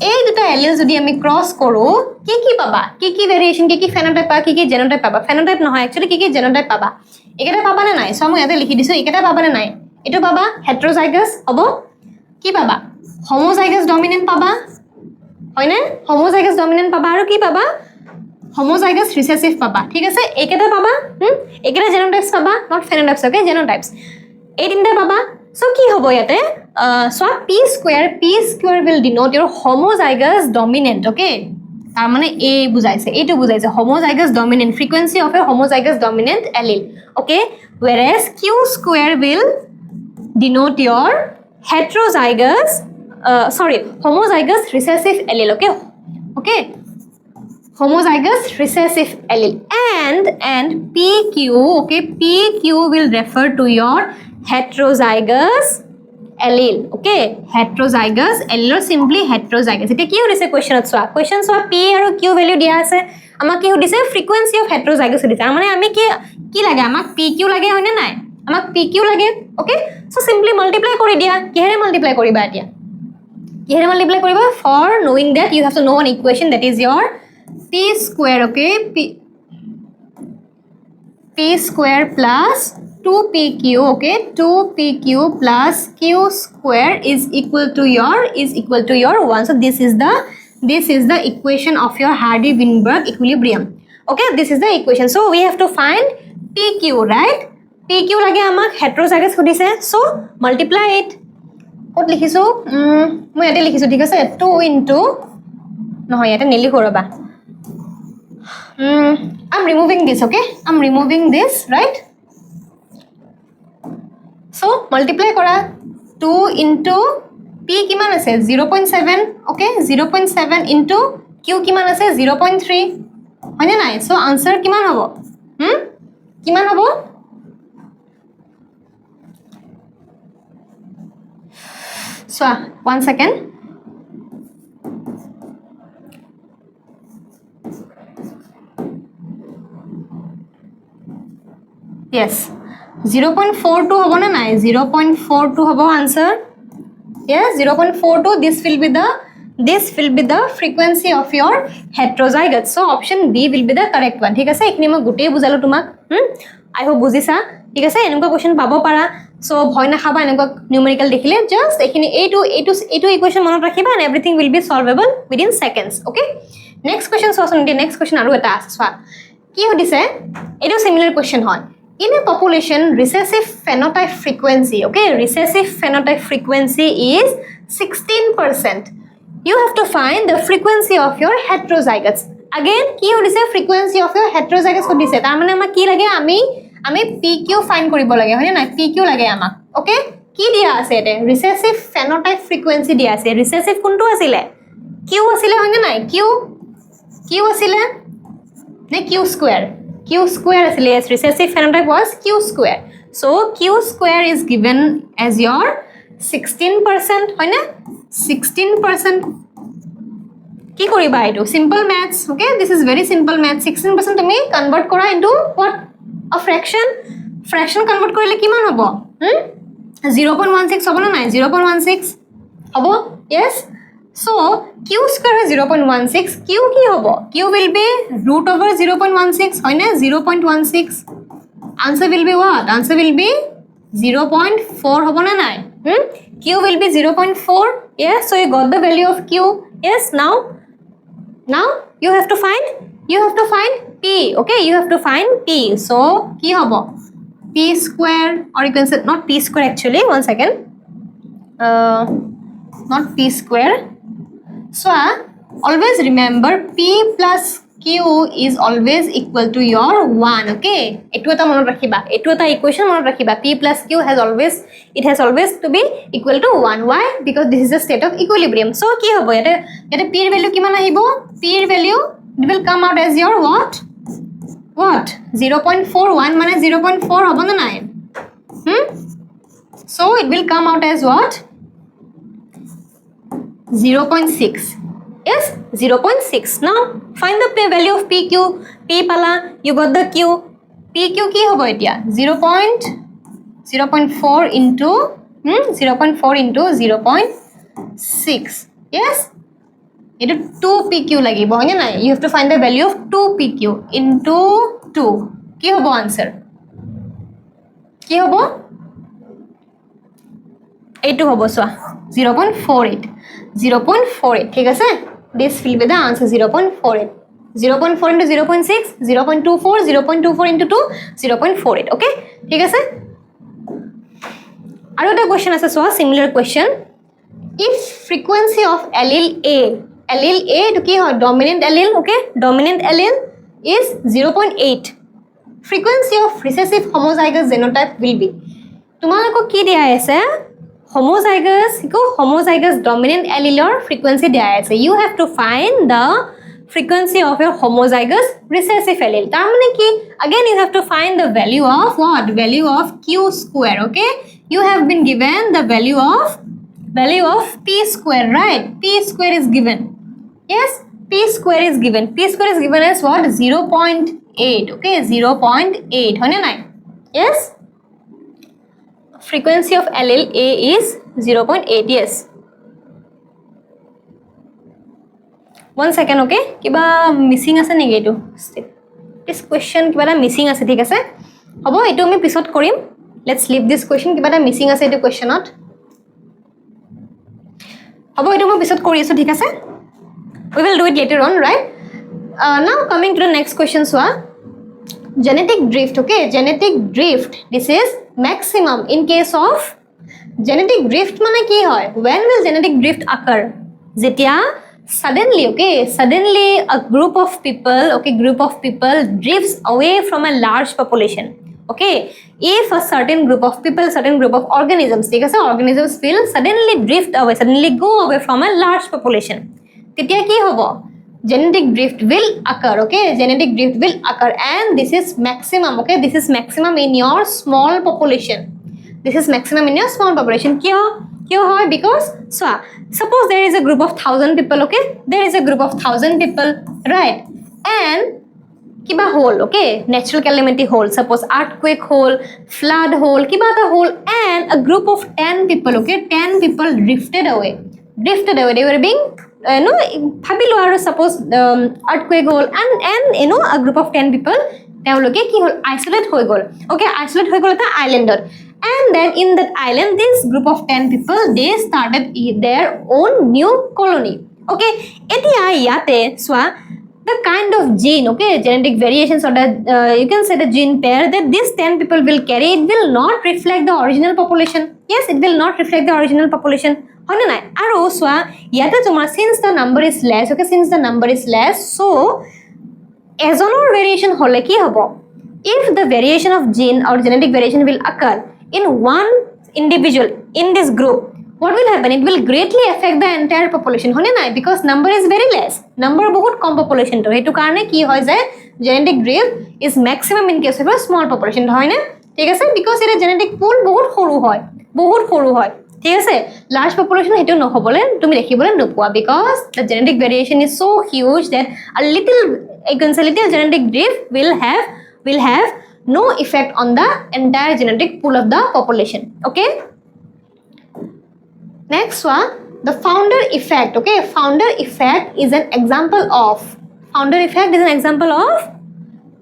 [SPEAKER 1] এই দুটা এলিল যদি আমি ক্রস করো কি পাবা? কি ভেরিয়েশন, কি ফেনোটাইপ পাবা, কি জেনোটাইপ পাবা? ফেনোটাইপ নহয়, একচুয়ালি কি জেনোটাইপ পাবা? একেটা পাবা না নাই? সো আমি ইয়াতে লিখি দিছো, একেটা পাবা না নাই? এটো পাবা হেটেৰোজাইগাস হবো, কি পাবা? হোমোজাইগাস ডমিনেন্ট পাবা, হয়নে? হোমোজাইগাস ডমিনেন্ট পাবা, আৰু কি পাবা? homozygous recessive পাবা, ঠিক আছে? একেটা পাবা, একেটা জেনোটাইপস পাবা, নট ফেনোটাইপস, ওকে? জেনোটাইপস এই তিনটা পাবা। সো কি হ'ব ইয়াতে? So p square will denote your homozygous dominant, okay? তার মানে a বুঝাইছে, এইটো বুঝাইছে homozygous dominant, frequency of a homozygous dominant allele, okay? Whereas q square will denote your heterozygous homozygous recessive allele, okay? Homozygous recessive allele. And PQ, okay? PQ will refer to your heterozygous allele, okay? Heterozygous allele or simply heterozygous. It is a question soa P and Q value dia ase, ama ki hodise frequency of heterozygous hodise, amane ami ki lage, amak PQ lage hoine nai, amak PQ lage, okay? So simply multiply kori dia, kihere multiply koriba etia, kihere multiply koriba? For knowing that you have to know an equation that is your P square, okay? P square plus 2PQ, okay? 2PQ plus Q square is equal to your 1. So this is the equation of your Hardy-Weinberg equilibrium, okay? This is the equation. So we have to find PQ, right? PQ lage amak heterozygous hodise, so multiply it. Kot likhisu? Moi ate likhisu, thik ase? 2 into nohoy ate nelikho roba. I'm removing this, okay? I'm removing this, right? So multiply kora 2 into P kiman ase 0.7, okay? 0.7 into Q kiman ase 0.3, hoine nai? So answer kiman hobo? Kiman hobo? So 1 second. Yes, 0.42 hobo na nai? 0.42 hobo answer. Yes, 0.42. This will be the frequency of your heterozygote. So option B will be the correct one. ঠিক আছে? এখিনি মই গুটেই বুজালো তোমাক। I hope বুজিছা। ঠিক আছে? এনেকুৱা question পাব পাৰা। So ভয় নাখাবা এনেকুৱা নিউমেৰিকেল দেখিলে, জাস্ট এখিনি এইটো ইকুৱেশ্যন মনত ৰাখিবা and everything will be solvable within seconds, okay? Next question চোৱাচোন, নেক্সট কোৱেশ্চন আৰু এটা আছে চোৱা। কি হদিছে? এইটো সিমিলাৰ কোৱেশ্চন হয়। in a population, recessive phenotype frequency, okay, recessive phenotype frequency is 16%. You have to find the frequency of your heterozygotes. Again, কি হৈছে frequency of your heterozygotes কো দিছে তাৰ মানে আমাৰ কি লাগে আমি PQ ফাইন্ড কৰিব লাগে হয় না PQ লাগে আমাক ওকে কি দিয়া আছে এতে recessive phenotype frequency দিয়া আছে recessive কোনটো আছিলে Q আছিলে হয় না Q আছিলে নে Q square asile yes recessive phenotype was Q square so Q square is given as your 16% hoy na 16% ki koriba etu simple maths okay this is very simple maths 16% tumi convert kora into what a fraction convert korile kiman hobo 0.16 hobo na nai 0.16 hobo yes so Q square is 0.16 Q ki hobo Q will be root over 0.16 hoy na 0.16 answer will be what answer will be 0.4 hobo na nai Q will be 0.4 yes so you got the value of Q yes now you have to find P okay you have to find P so ki hobo P square or you can say not P square actually one second not P square so always remember P plus Q is always equal to your 1 okay etu eta monot rakhiba etu eta equation monot rakhiba P plus Q has always to be equal to 1 why because this is a state of equilibrium so ki hobo ete P er value kiman ahibo P er value it will come out as your what 0.41 mane 0.4 hobo na nai so it will come out as what 0.6 yes 0.6 now find the value of PQ P pala you got the Q PQ ki hobo etia 0.4 into 0.6 yes it is 2 PQ lagibo hoy na you have to find the value of 2 PQ into 2 ki hobo answer ki hobo এইটো হবো সোয়া 0.48 ঠিক আছে this will be the answer 0.48 0.4 into 0.6 0.24 0.24 into 2 0.48 okay ঠিক আছে আৰু এটা question আছে সোয়া similar question if frequency of allele A to কি হয় dominant allele okay dominant allele is 0.8 frequency of recessive homozygous genotype will be তোমালোকক কি দিয়া আছে homozygous dominant allele or frequency dia ase you have to find the frequency of your homozygous recessive allele tar mane ki again you have to find the value of what value of Q square okay you have been given the value of P square right P square is given yes P square is given as what 0.8 okay 0.8 hoy na nai yes frequency of allele A is 0.8 yes one second okay kiba missing ase niki etu this question kiba da missing ase thik ase hobo etu ami pisot korim let's leave this question kiba da missing ase etu question not hobo etu moi pisot kori asu thik ase we will do it later on right now coming to the next question so genetic drift okay genetic drift this is maximum in case of genetic drift mane ki hoy when will genetic drift occur jetia suddenly a group of people drifts away from a large population okay if a certain group of people certain group of organisms thik ase organisms will suddenly drift away suddenly go away from a large population tetia ki hobo genetic drift will occur okay genetic drift will occur and this is maximum okay this is maximum in your small population kyo hoy because so suppose there is a group of 1000 people okay there is a group of 1000 people right and kiba hole okay natural calamity hole suppose earthquake hole flood hole kiba ta hole and a group of 10 people okay 10 people drifted away they were being ভাবিলো আৰু suppose earthquake hole and a group of 10 people তেওঁলোকে কি হল isolate হৈ গল okay isolate হৈ গল এটা islandত and then in that island this group of 10 people they started their own new colony okay etia yate swa the kind of gene, okay, genetic variations, or the you can say the gene pair that these 10 people will carry, it will not reflect the original population. Yes, it will not reflect the original population. Hoine nai? Aru swa yate tomar since the number is less, okay, since the number is less, so ejonor variation hole ki hobo? If the variation of gene or genetic variation will occur in one individual in this group, what will happen? It will greatly affect the entire population. Hoine nai? Because number is very less. Number bahut kom population to. Hetu karone ki hoy jay genetic drift is maximum in case of a small population. Hoine? Thik ase? Because it genetic pool bahut horu hoy. Bahut horu hoy. ঠিক আছে large population হেতু নহবলে তুমি দেখিবলে নোপোৱা because the genetic variation is so huge that a little genetic drift will have no effect on the entire genetic pool of the population. Okay, next one, the founder effect. Okay, founder effect is an example of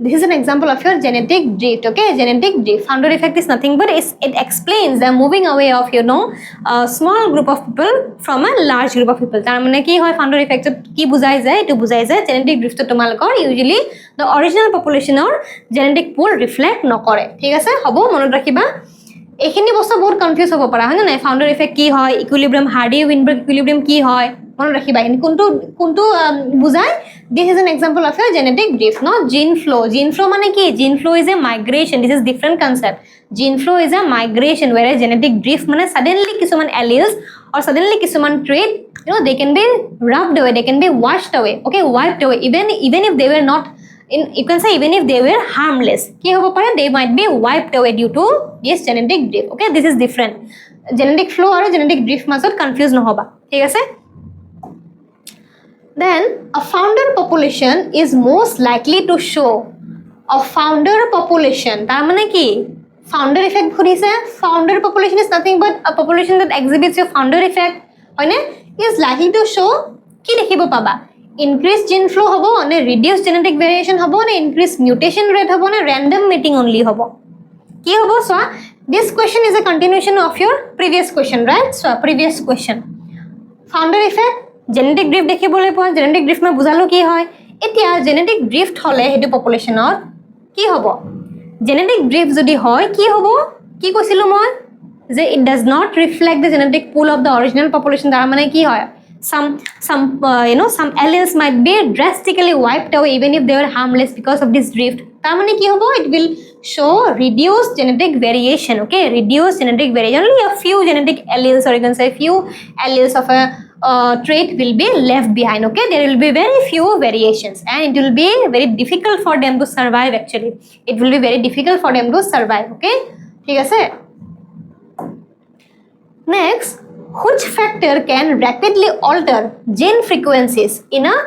[SPEAKER 1] this is an example of your genetic drift. Okay, genetic drift. Founder effect is nothing but it explains the moving away of a small group of people from a large group of people. tar mane ki hoy founder effect ki bujai jay etu bujai jay genetic drift to tomalokor usually the original population or genetic pool reflect nokore. thik ase hobo monot rakhiba এখিনি বস্তু বহুত confuse হ'ব পাৰা হয় না founder effect কি হয় equilibrium hardy Weinberg equilibrium কি হয় মনত ৰাখিবা এনে কোনটো বুজাই this is an example of a genetic drift not gene flow মানে কি gene flow is a migration this is different concept gene flow is a migration whereas genetic drift মানে suddenly কিছুমান alleles or suddenly কিছুমান trait they can be rubbed away they can be washed away okay wiped away even if they were not you can say even if they were harmless ki hobo pare they might be wiped away due to this genetic drift. Okay, this is different. Genetic flow or genetic drift mazot confuse no hoba. Thik ase? Then a founder population is most likely to show a founder population. tar mane ki founder effect khudise founder population is nothing but a population that exhibits your founder effect hoine is likely to show ki dekhibo paba increase gene flow hobo ne reduce genetic variation hobo ne increase mutation rate hobo ne random mating only hobo ki hobo so this question is a continuation of your previous question right so previous question founder effect genetic drift dekhibole poa genetic drift ma bujalo ki hoy etia genetic drift hole hetu population or ki hobo genetic drift jodi hoy ki hobo ki koisilu moi je it does not reflect the genetic pool of the original population dar mane ki hoy some alleles might be drastically wiped away even if they were harmless because of this drift tar mane ki hobo it will show reduced genetic variation okay reduced genetic variation only a few genetic alleles or you can say few alleles of a trait will be left behind okay there will be very few variations and it will be very difficult for them to survive actually it will be very difficult for them to survive okay thik ase next which factor can rapidly alter gene frequencies in a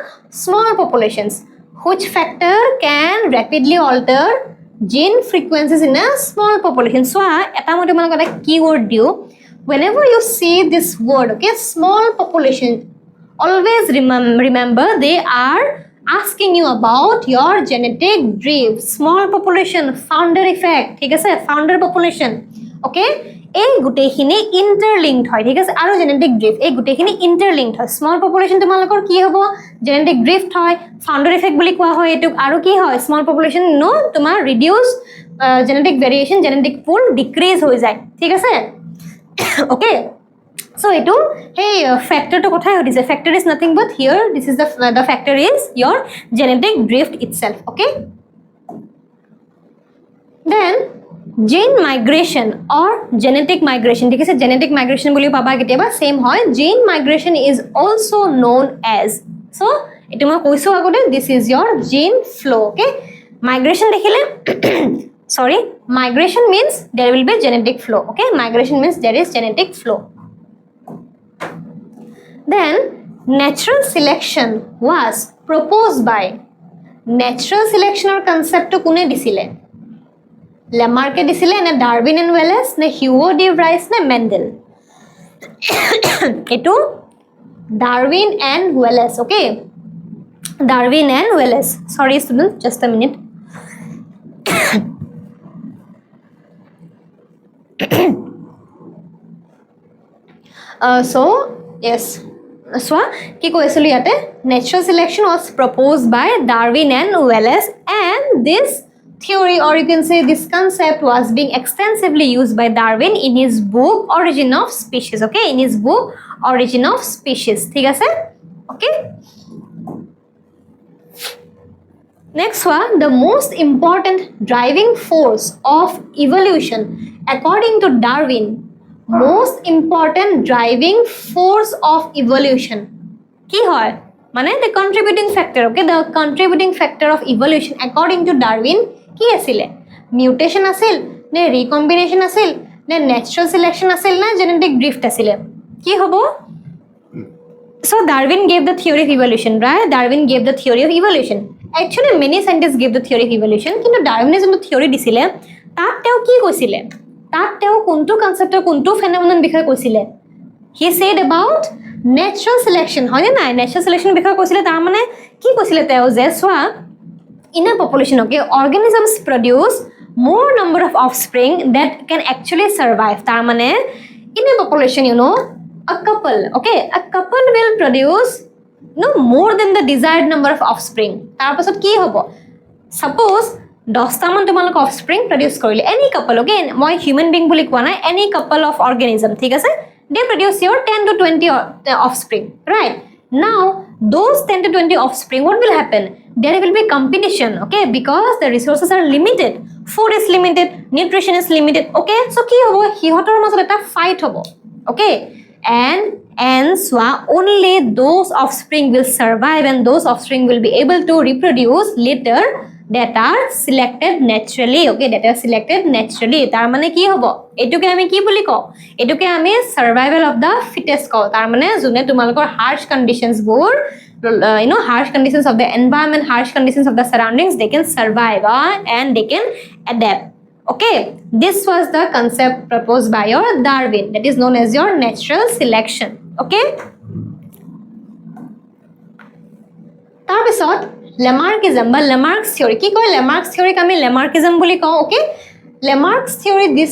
[SPEAKER 1] small populations which factor can rapidly alter gene frequencies in a small population so eta moi tomalok eta keyword diu whenever you see this word okay small population always remember they are asking you about your genetic drift small population founder effect thik ase founder population okay এই গুটেখিনি ইন্টারলিংকড হয় ঠিক আছে আৰু genetic ড্ৰিফট এই গুটেখিনি ইন্টারলিংকড হয় small population তোমালোকৰ কি হ'ব জেনেটিক ড্ৰিফট হয় ফাউন্ডার ইফেক্ট বুলি কোৱা হয় এটুক আৰু কি হয় স্মল পপুলেশন নো তোমাৰ ৰিডিউস জেনেটিক ভেৰিয়েশন জেনেটিক পুল ডিক্রিজ হৈ যায় ঠিক আছে ওকে so etu hey factor to kothay hodise factor is nothing but here this is the factor is your genetic drift itself okay then gene migration or genetic migration ঠিক আছে genetic migration বলি পাবা কেতিয়াবা same হয় gene migration is also known as so এটো মই কৈছো আগতে this is your gene flow okay migration দেখিলে sorry migration means there will be genetic flow okay migration means there is genetic flow then natural selection was proposed by natural selection or concept to kune disile লেমার্কে দিছিলে না Darwin and Wallace না Hugo de Vries না Mendel এটু Darwin and Wallace okay Darwin and Wallace sorry student just a minute so yes চোৱা কি কৈছিলো ইয়াতে natural selection was proposed by Darwin and Wallace and this theory or you can say this concept was being extensively used by Darwin in his book Origin of Species. Okay, in his book Origin of Species. ঠিক আছে? Okay. Next one, the most important driving force of evolution according to Darwin. Most important driving force of evolution. কি হয়? মানে the contributing factor, okay? The contributing factor of evolution according to Darwin কি আছিলে? Mutation আছিল নে recombination আছিল নে natural selection আছিল না genetic drift আছিলে? কি হ'ব? So Darwin gave the theory of evolution, right? Darwin gave the theory of evolution. Actually many scientists gave the theory of evolution, কিন্তু Darwin যোনটো theory দিছিলে তাত তেওঁ কি কৈছিলে? তাত তেওঁ কোনটো কনসেপ্টৰ কোনটো ফেনোমেনন বিষয়ে কৈছিলে? He said about natural selection, হয় না? Natural selection বিষয়ে কৈছিলে তাৰ মানে কি কৈছিলে তেওঁ যে সোৱা in a population, okay, organisms produce more number of offspring that can actually survive. তাৰ মানে in a population, you know, a couple, okay, a couple will produce more than the desired number of offspring. তাৰ পাছত কি হ'ব? Suppose 10টা মান তোমালোক offspring produce কৰিলে any couple, okay, মই human being বুলি কোৱা নাই, any couple of organism, ঠিক আছে, they produce your 10 to 20 offspring, right? Now those 10 to 20 offspring, what will happen? There will be competition, okay, because the resources are limited, food is limited, nutrition is limited, okay, so কি হ'ব? হিহঁতৰ মাজত এটা fight হ'ব, okay, and so only those offspring will survive and those offspring will be able to reproduce later that are selected naturally, okay, that are selected naturally. তাৰ মানে কি হ'ব? এটোকে আমি কি বুলি কওঁ? এটোকে আমি survival of the fittest কওঁ। তাৰ মানে যোনে তোমালোকৰ harsh conditions বোৰ you know, harsh conditions of the environment, harsh conditions of the surroundings, they can survive and they can adapt. Okay, this was the concept proposed by your Darwin, that is known as your natural selection. Okay, তাৰপিছত Lamarckism বা Lamarck's theory, কি কয় Lamarck's theory আমি Lamarckism বুলি কওঁ, okay? Lamarck's theory, this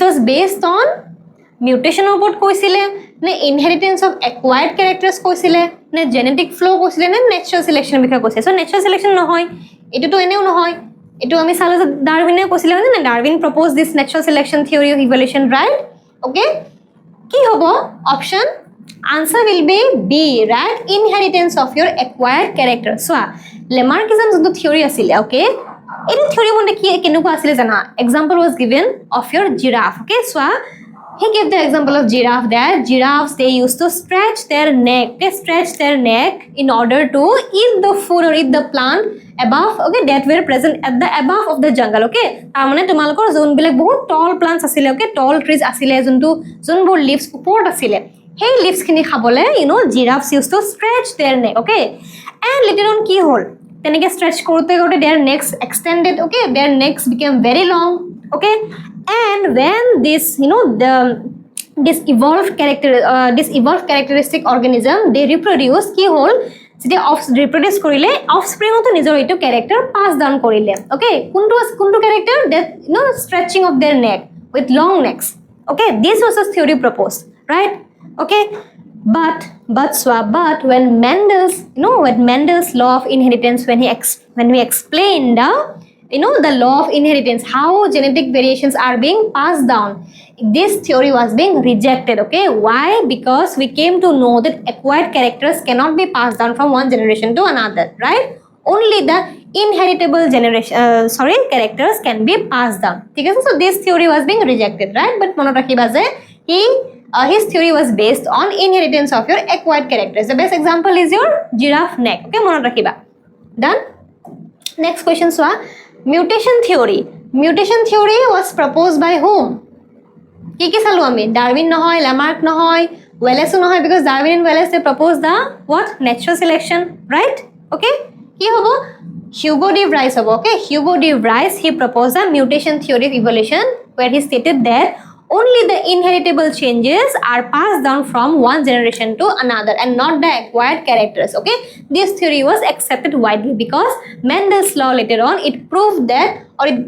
[SPEAKER 1] was based on mutation ওপৰত কৈছিলে নে inheritance of acquired characters কৈছিলে নে genetic flow কৈছিলে নে natural selection বিষয়ে কৈছে? So natural selection নহয়, এটোটো এনেও নহয়, এটো আমি চালো যে ডারউইনে কৈছিলে না, Darwin proposed this natural selection theory of evolution, right? Okay, কি হ'ব? Option answer will be B, right? Inheritance of your acquired character. So Lamarckism যোনটো theory আছিলে, okay, এই theory মতে কি কেনেকুৱা আছিলে জানা? Example was given of your giraffe, okay? So he gave the example of giraffe, that giraffes, they used to stretch their neck, in order to eat the food or eat the plant above, okay, that were present at the above of the jungle, okay? তাৰ মানে তোমালোকৰ যোনবিলাক বহুত tall plants আছিলে, okay, tall trees আছিলে, যোনবোৰ leaves ওপৰত আছিলে, hey leaves খিনি খাবলে, you know, giraffes used to stretch their neck, okay? And later on কি হ'ল? তেনেকে stretch কৰোতে কৰোতে their necks extended, okay, their necks became very long, okay? And when this, you know, this evolved characteristic organism, they reproduce, কি হ'ল? যেতিয়া reproduce কৰিলে, offspring তো নিজৰ এইটো character pass down কৰিলে, okay? কোনটো character? That, you know, stretching of their neck with long necks, okay? This was a theory proposed, right? Okay, but when Mendel's law of inheritance, when we explained the, you know, the law of inheritance, how genetic variations are being passed down, this theory was being rejected, okay? Why? Because we came to know that acquired characters cannot be passed down from one generation to another, right? Only the inheritable characters can be passed down, okay? So this theory was being rejected, right? But মনত ৰাখিবা যে his theory was based on inheritance of your acquired characters. The best example is your giraffe neck, okay? মনত ৰাখিবা। Done? Next question, so mutation theory was proposed by whom? কি চালো আমি? Darwin নহয়, Lamarck নহয়, Wallace নহয়, because Darwin and Wallace, they proposed the what? Natural selection, right? Okay, কি হ'ব? Hugo de Vries হ'ব, okay? Hugo de Vries, he proposed a mutation theory of evolution, where he stated that only the inheritable changes are passed down from one generation to another and not the acquired characters, okay? This theory was accepted widely because Mendel's law later on, it proved that, or it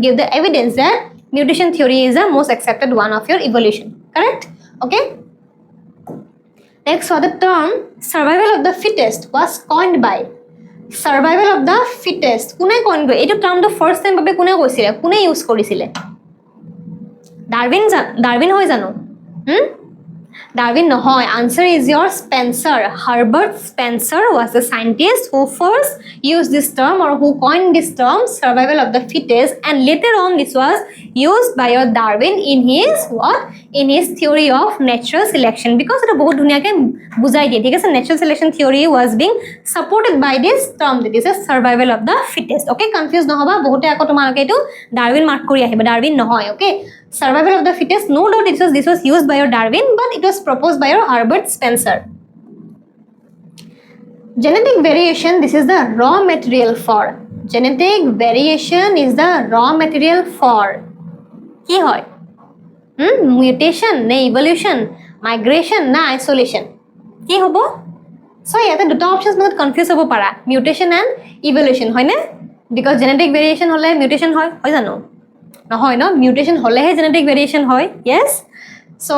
[SPEAKER 1] gave the evidence that mutation theory is the most accepted one of your evolution, correct? Okay, Next, for the term survival of the fittest was coined by. Survival of the fittest কোনে coin কৰে এইটো টার্মটো first time বাবে কোনে কৈছিলে কোনে use কৰিছিলে Darwin হয় জানো Darwin নহয়. Answer is your Spencer. Herbert Spencer was the scientist who first used this term or who coined this term survival of the fittest, and later on this was used by your Darwin in his what? In his theory of natural selection, because এটা বহুত ধুনিয়াকে বুজাই দিয়ে ঠিক আছে natural selection theory was being supported by this term that is a survival of the fittest. Okay, confused নহবা বহুতে আকৌ তোমালোকে এটো Darwin মাৰ্ক কৰি আহিবা Darwin নহয়. Okay, survival of the fittest, no doubt this was used by your Darwin, but it was proposed by your Herbert Spencer. Genetic variation, this is the raw material for. Genetic variation is the raw material for. কি হয় mutation না evolution, migration না isolation? কি হ'ব? So ইয়াতে দুটা options বহুত confuse হ'ব পাৰা, mutation and evolution হয় না? Because genetic variation হলে mutation হয় জানো? নহয় ন, mutation হলেহে genetic variation হয়. Yes, so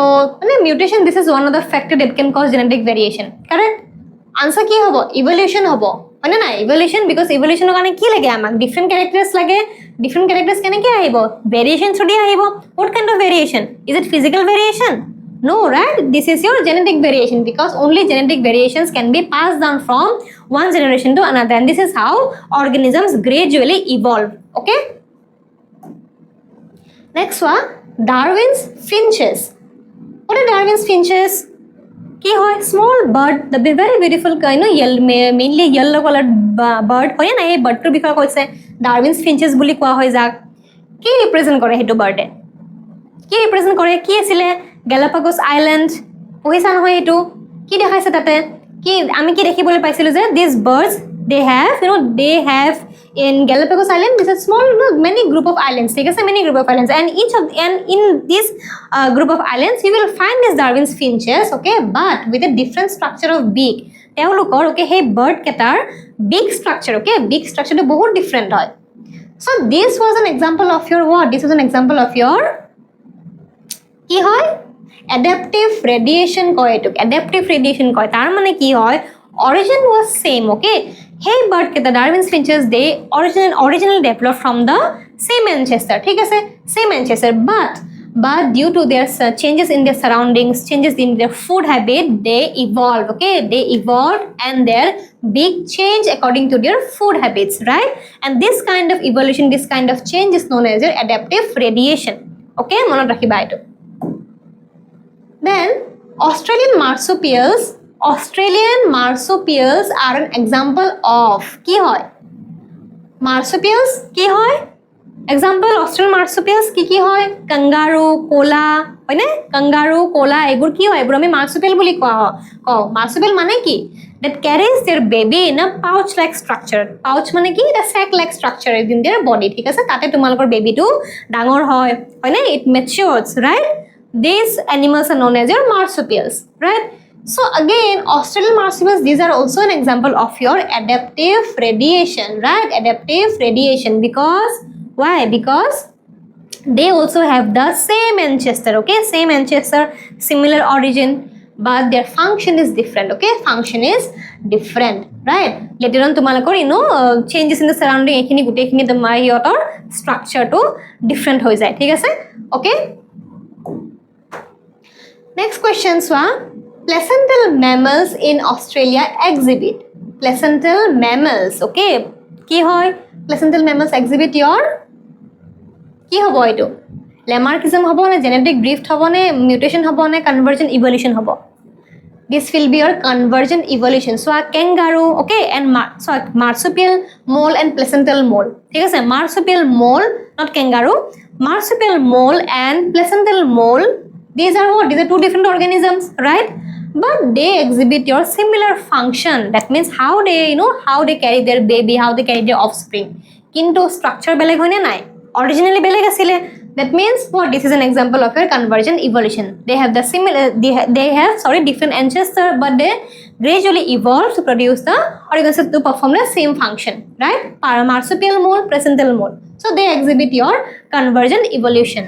[SPEAKER 1] mutation, this is one of the factor that can cause genetic variation. Correct? Answer কি হ'ব? Evolution হ'ব হয় না? Evolution, because evolution কাৰণে কি লাগে আমাক? Different characters লাগে. Different characters কেনেকৈ আহিব? Variation থ্ৰুদি আহিব. What kind of variation? Is it physical variation? No, right? This is your genetic variation, because only genetic variations can be passed down from one generation to another, and this is how organisms gradually evolve. Okay, next one, Darwin's finches. What are Darwin's finches? কি হয়? Small bird, the very beautiful mainly yellow colored bird হয় না? এই বার্ডটোৰ বিষয়ে কৈছে Darwin's finches বুলি কোৱা হয় যাক। কি ৰিপ্ৰেজেন্ট কৰে সেইটো বাৰ্ডে? কি ৰিপ্ৰেজেন্ট কৰে? কি আছিলে? Galapagos Island পঢ়িছা নহয় এইটো? কি দেখাইছে তাতে? কি আমি কি দেখিবলৈ পাইছিলো যে these birds they have in Galapagos Island, this is small many group of islands, ঠিক আছে, many group of islands, and in this group of islands you will find this Darwin's finches, okay, but with a different structure of beak. তেওঁলোকৰ okay hey bird cater beak structure, okay, beak structure টো বহুত different হয়. So this was an example of your what? This was an example of your কি হয়? Adaptive radiation কয় এটোক, adaptive radiation কয়। তাৰ মানে কি হয়? Origin was same, okay. Hey bird ke the Darwin's finches, they originally developed from the same ancestor, ঠিক আছে, same ancestor, but due to their changes in their surroundings, changes in their food habit, they evolved, okay, they evolved and their beak change according to their food habits, right? And this kind of evolution, this kind of change is known as your adaptive radiation. Okay, monot rakhiba eto. Then Australian marsupials are an example of কি হয়? Marsupials কি হয়? Example Australian marsupials কি হয়? Kangaroo, koala হয় না? Kangaroo, koala এগুলো কি হয়? এগুলো আমি marsupial বুলি কওঁ। Marsupial মানে কি? That carries their baby in a pouch like structure. Pouch মানে কি? এটা sac like structure in their body, ঠিক আছে? তাতে তোমালোকৰ বেবিটো ডাঙৰ হয় না? It matures, right? These animals are known as your marsupials, right? So again, Australian marsupials, these are also an example of your adaptive radiation, right? Adaptive radiation, because why? Because they also have the same ancestor, okay, same ancestor, similar origin, but their function is different, okay, function is different, right? Later on তোমালোকৰ changes in the surrounding এখিনি গুটেখিনি তোমাৰ ইহঁতৰ structure to different হৈ যায়, ঠিক আছে? Okay, next question চোৱা, placental mammals in Australia exhibit. Placental mammals, okay, কি হয়? Placental mammals exhibit your কি হ'ব এইটো? Lamarckism হ'ব নে genetic drift হ'ব নে mutation হ'ব নে convergent evolution হ'ব? This will be your convergent evolution. So a kangaroo, okay, and marsupial mole and placental mole, ঠিক আছে? Marsupial mole, not kangaroo, marsupial mole and placental mole, these are what? These are two different organisms, right? But they exhibit your similar function. That means how they how they carry their baby, how they carry their offspring. Kintu structure beleg hoine nai, originally beleg asile. That means what? This is an example of your convergent evolution. They have the similar different ancestor, but they gradually evolve to produce the organisms to perform the same function, right? Marsupial mole, placental mole, so they exhibit your convergent evolution.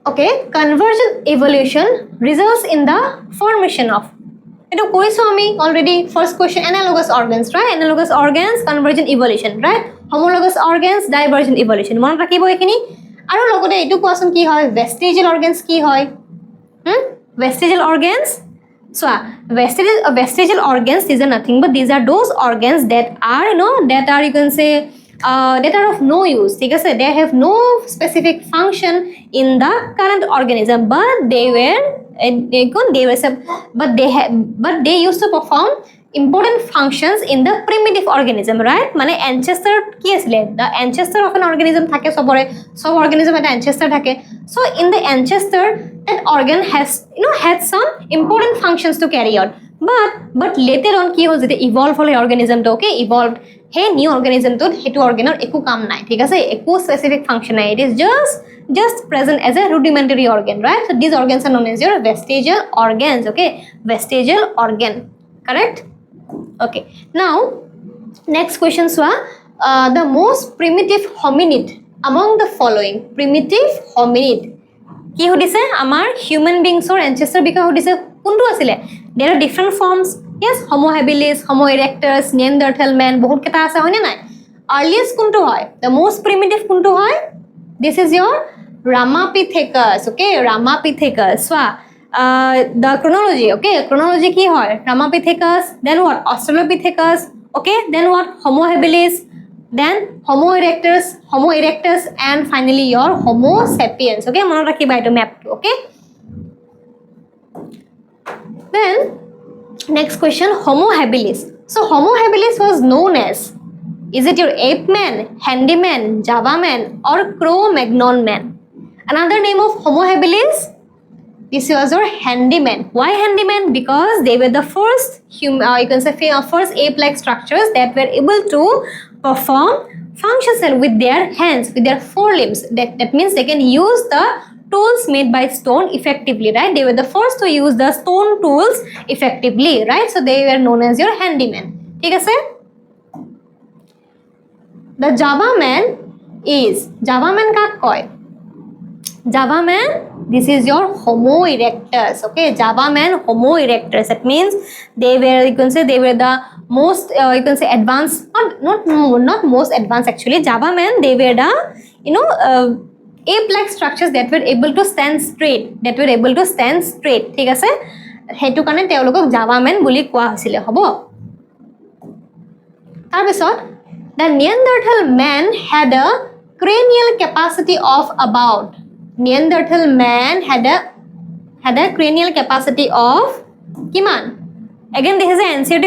[SPEAKER 1] Okay, convergent evolution results in the formation of. It কৈছো আমি already first question analogous organs, right? Analogous organs, convergent evolution, right? Homologous organs, divergent evolution. মনত ৰাখিব এইখিনি আৰু লগতে এইটো কোৱাচোন কি হয় vestigial organs কি হয় vestigial organs. So vestigial organs, these are nothing but these are those organs that are that are you can say that are of no use. ঠিক আছে, they have no specific function in the current organism, but they used to perform important functions in the primitive organism, right? মানে ancestor কি আছিলে, the ancestor of an organism থাকে সবৰে, সব organism এটা ancestor থাকে. So in the ancestor, that organ has had some important functions to carry out, but later on কি হ'ল যেতিয়া evolve হলে organism to okay evolved, hey new organism to হেতু organ একো কাম নাই, ঠিক আছে, একো specific function নাই, it is just present as a rudimentary organ, right? So these organs are known as your vestigial organs. Okay, vestigial organ, correct? Okay, now next question swa the most primitive hominid among the following. Primitive hominid কি হদিছে আমাৰ human beings or ancestor বিকা হদিছে কোনটো আছিলে? There are different forms. Yes, homo habilis, homo erectus, neanderthal man, বহুত কেটা আছে হয়নে নাই? Earliest কোনটো হয়? The most primitive কোনটো হয়? This is your Ramapithecus. Okay, Ramapithecus. So the chronology, okay, chronology কি হয়? Ramapithecus, then what? Australopithecus, okay, then what? Homo habilis, then Homo erectus, and finally your Homo sapiens. Okay, মনত ৰাখিবা এইটো map, okay? Then next question, Homo habilis. So Homo habilis was known as, is it your ape man, handyman, Java man, or Cro-Magnon man? Another name of Homo habilis, this was your handyman. Why handyman? Because they were the first you can say first ape-like structures that were able to perform functions with their hands, with their forelimbs. That means they can use the tools made by stone effectively, right? They were the first to use the stone tools effectively, right? So they were known as your handyman. ঠিক আছে? The Java man কাক কয়? Java man, this is your Homo erectus. Okay, Java man, Homo erectus. That means they were, you can say, they were the most you can say advanced, not most advanced actually. Java man, they were the ape-like structures that were able to stand straight. ঠিক আছে, হেতু কাৰণে তেওঁলোকক Java man বুলি কোৱা হৈছিল, হ'ব? তাৰ পিছত the Neanderthal man had a cranial capacity of about. Neanderthal man had a cranial capacity of kiman. Again, this is an NCERT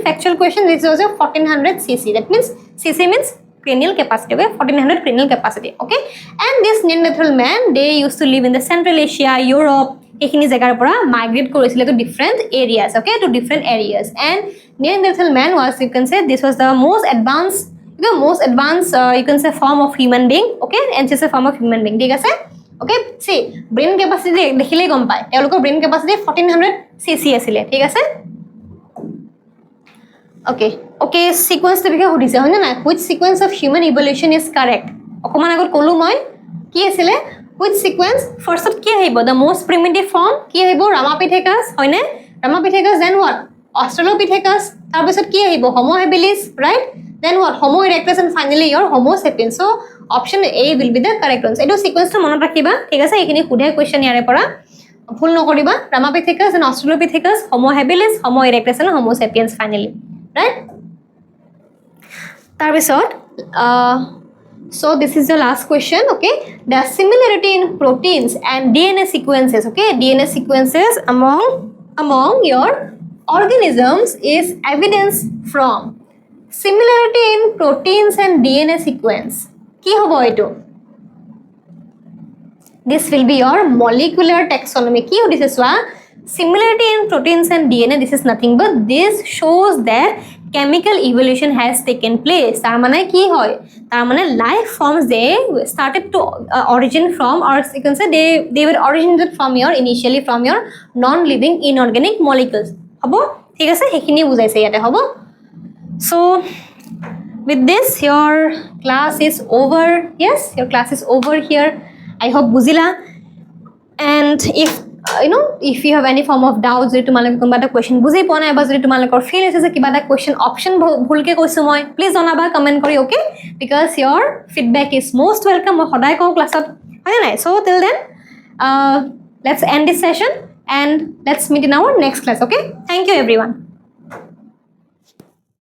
[SPEAKER 1] factual question. This was a 1400 cc. That means cc means cranial capacity. Okay, 1400 cranial capacity. Okay, and this Neanderthal man, they used to live in the Central Asia, Europe. এইখিনি জায়গাৰ পৰা migrate কৰিছিল to different areas. Okay, to different areas. And Neanderthal man was, you can say, this was the most advanced you can say form of human being. Okay, ancestor form of human being. ঠিক আছে? Okay, see, brain capacity দেখিলে গম পায় তেওঁলোকৰ brain capacity 1400 cc আছিল, ঠিক আছে? Okay, sequence to বিকা সুধিছে হয় না? Which sequence of human evolution is correct? অকমান আগত কলো মই কি আছিল? Which sequence? First কি আহিব? The most primitive form কি আহিব? Ramapithecus হয় নে? Ramapithecus, then what? Australopithecus. তাৰ পিছত কি আহিব? Homo habilis, right? Then what? Homo erectus, and finally your Homo sapiens. So option A will be the correct one. Edo sequence to মনত ৰাখিবা, ঠিক আছে? এইখিনি খুদে question ইয়াৰে পৰা ভুল নকৰিবা. Ramapithecus and Australopithecus, Homo habilis, Homo erectus, and Homo sapiens finally, right? তাৰ পিছত so this is the last question. Okay, the similarity in proteins and DNA sequences. Okay, DNA sequences among your organisms is evidence from. Similarity in proteins and DNA sequence. কি হ'ব এইটো? This will be your molecular taxonomy. কি হদিছে সোয়া? Similarity in proteins and DNA, this is nothing but this shows that chemical evolution has taken place. তার মানে কি হয়? তার মানে life forms they started to origin from, or you can say they were originated from initially from your non-living inorganic molecules. হ'ব? ঠিক আছে, সেইখিনি বুজাইছে ইয়াতে, হ'ব? So with this your class is over. Yes, your class is over here. I hope buzila. and if you have any form of doubt যদি তোমালোকে কোনোবা এটা কুৱেশ্যন বুজি পোৱা নাই বা যদি তোমালোকৰ ফিল হৈছে যে কিবা এটা কুৱেশ্যন অপশ্যন ভুলকৈ কৈছোঁ মই প্লিজ জনাবা কমেণ্ট কৰি okay because your feedback is most welcome মই সদায় কওঁ ক্লাছত হয়নে নাই so' till then let's end this session and let's meet in our next class okay thank you everyone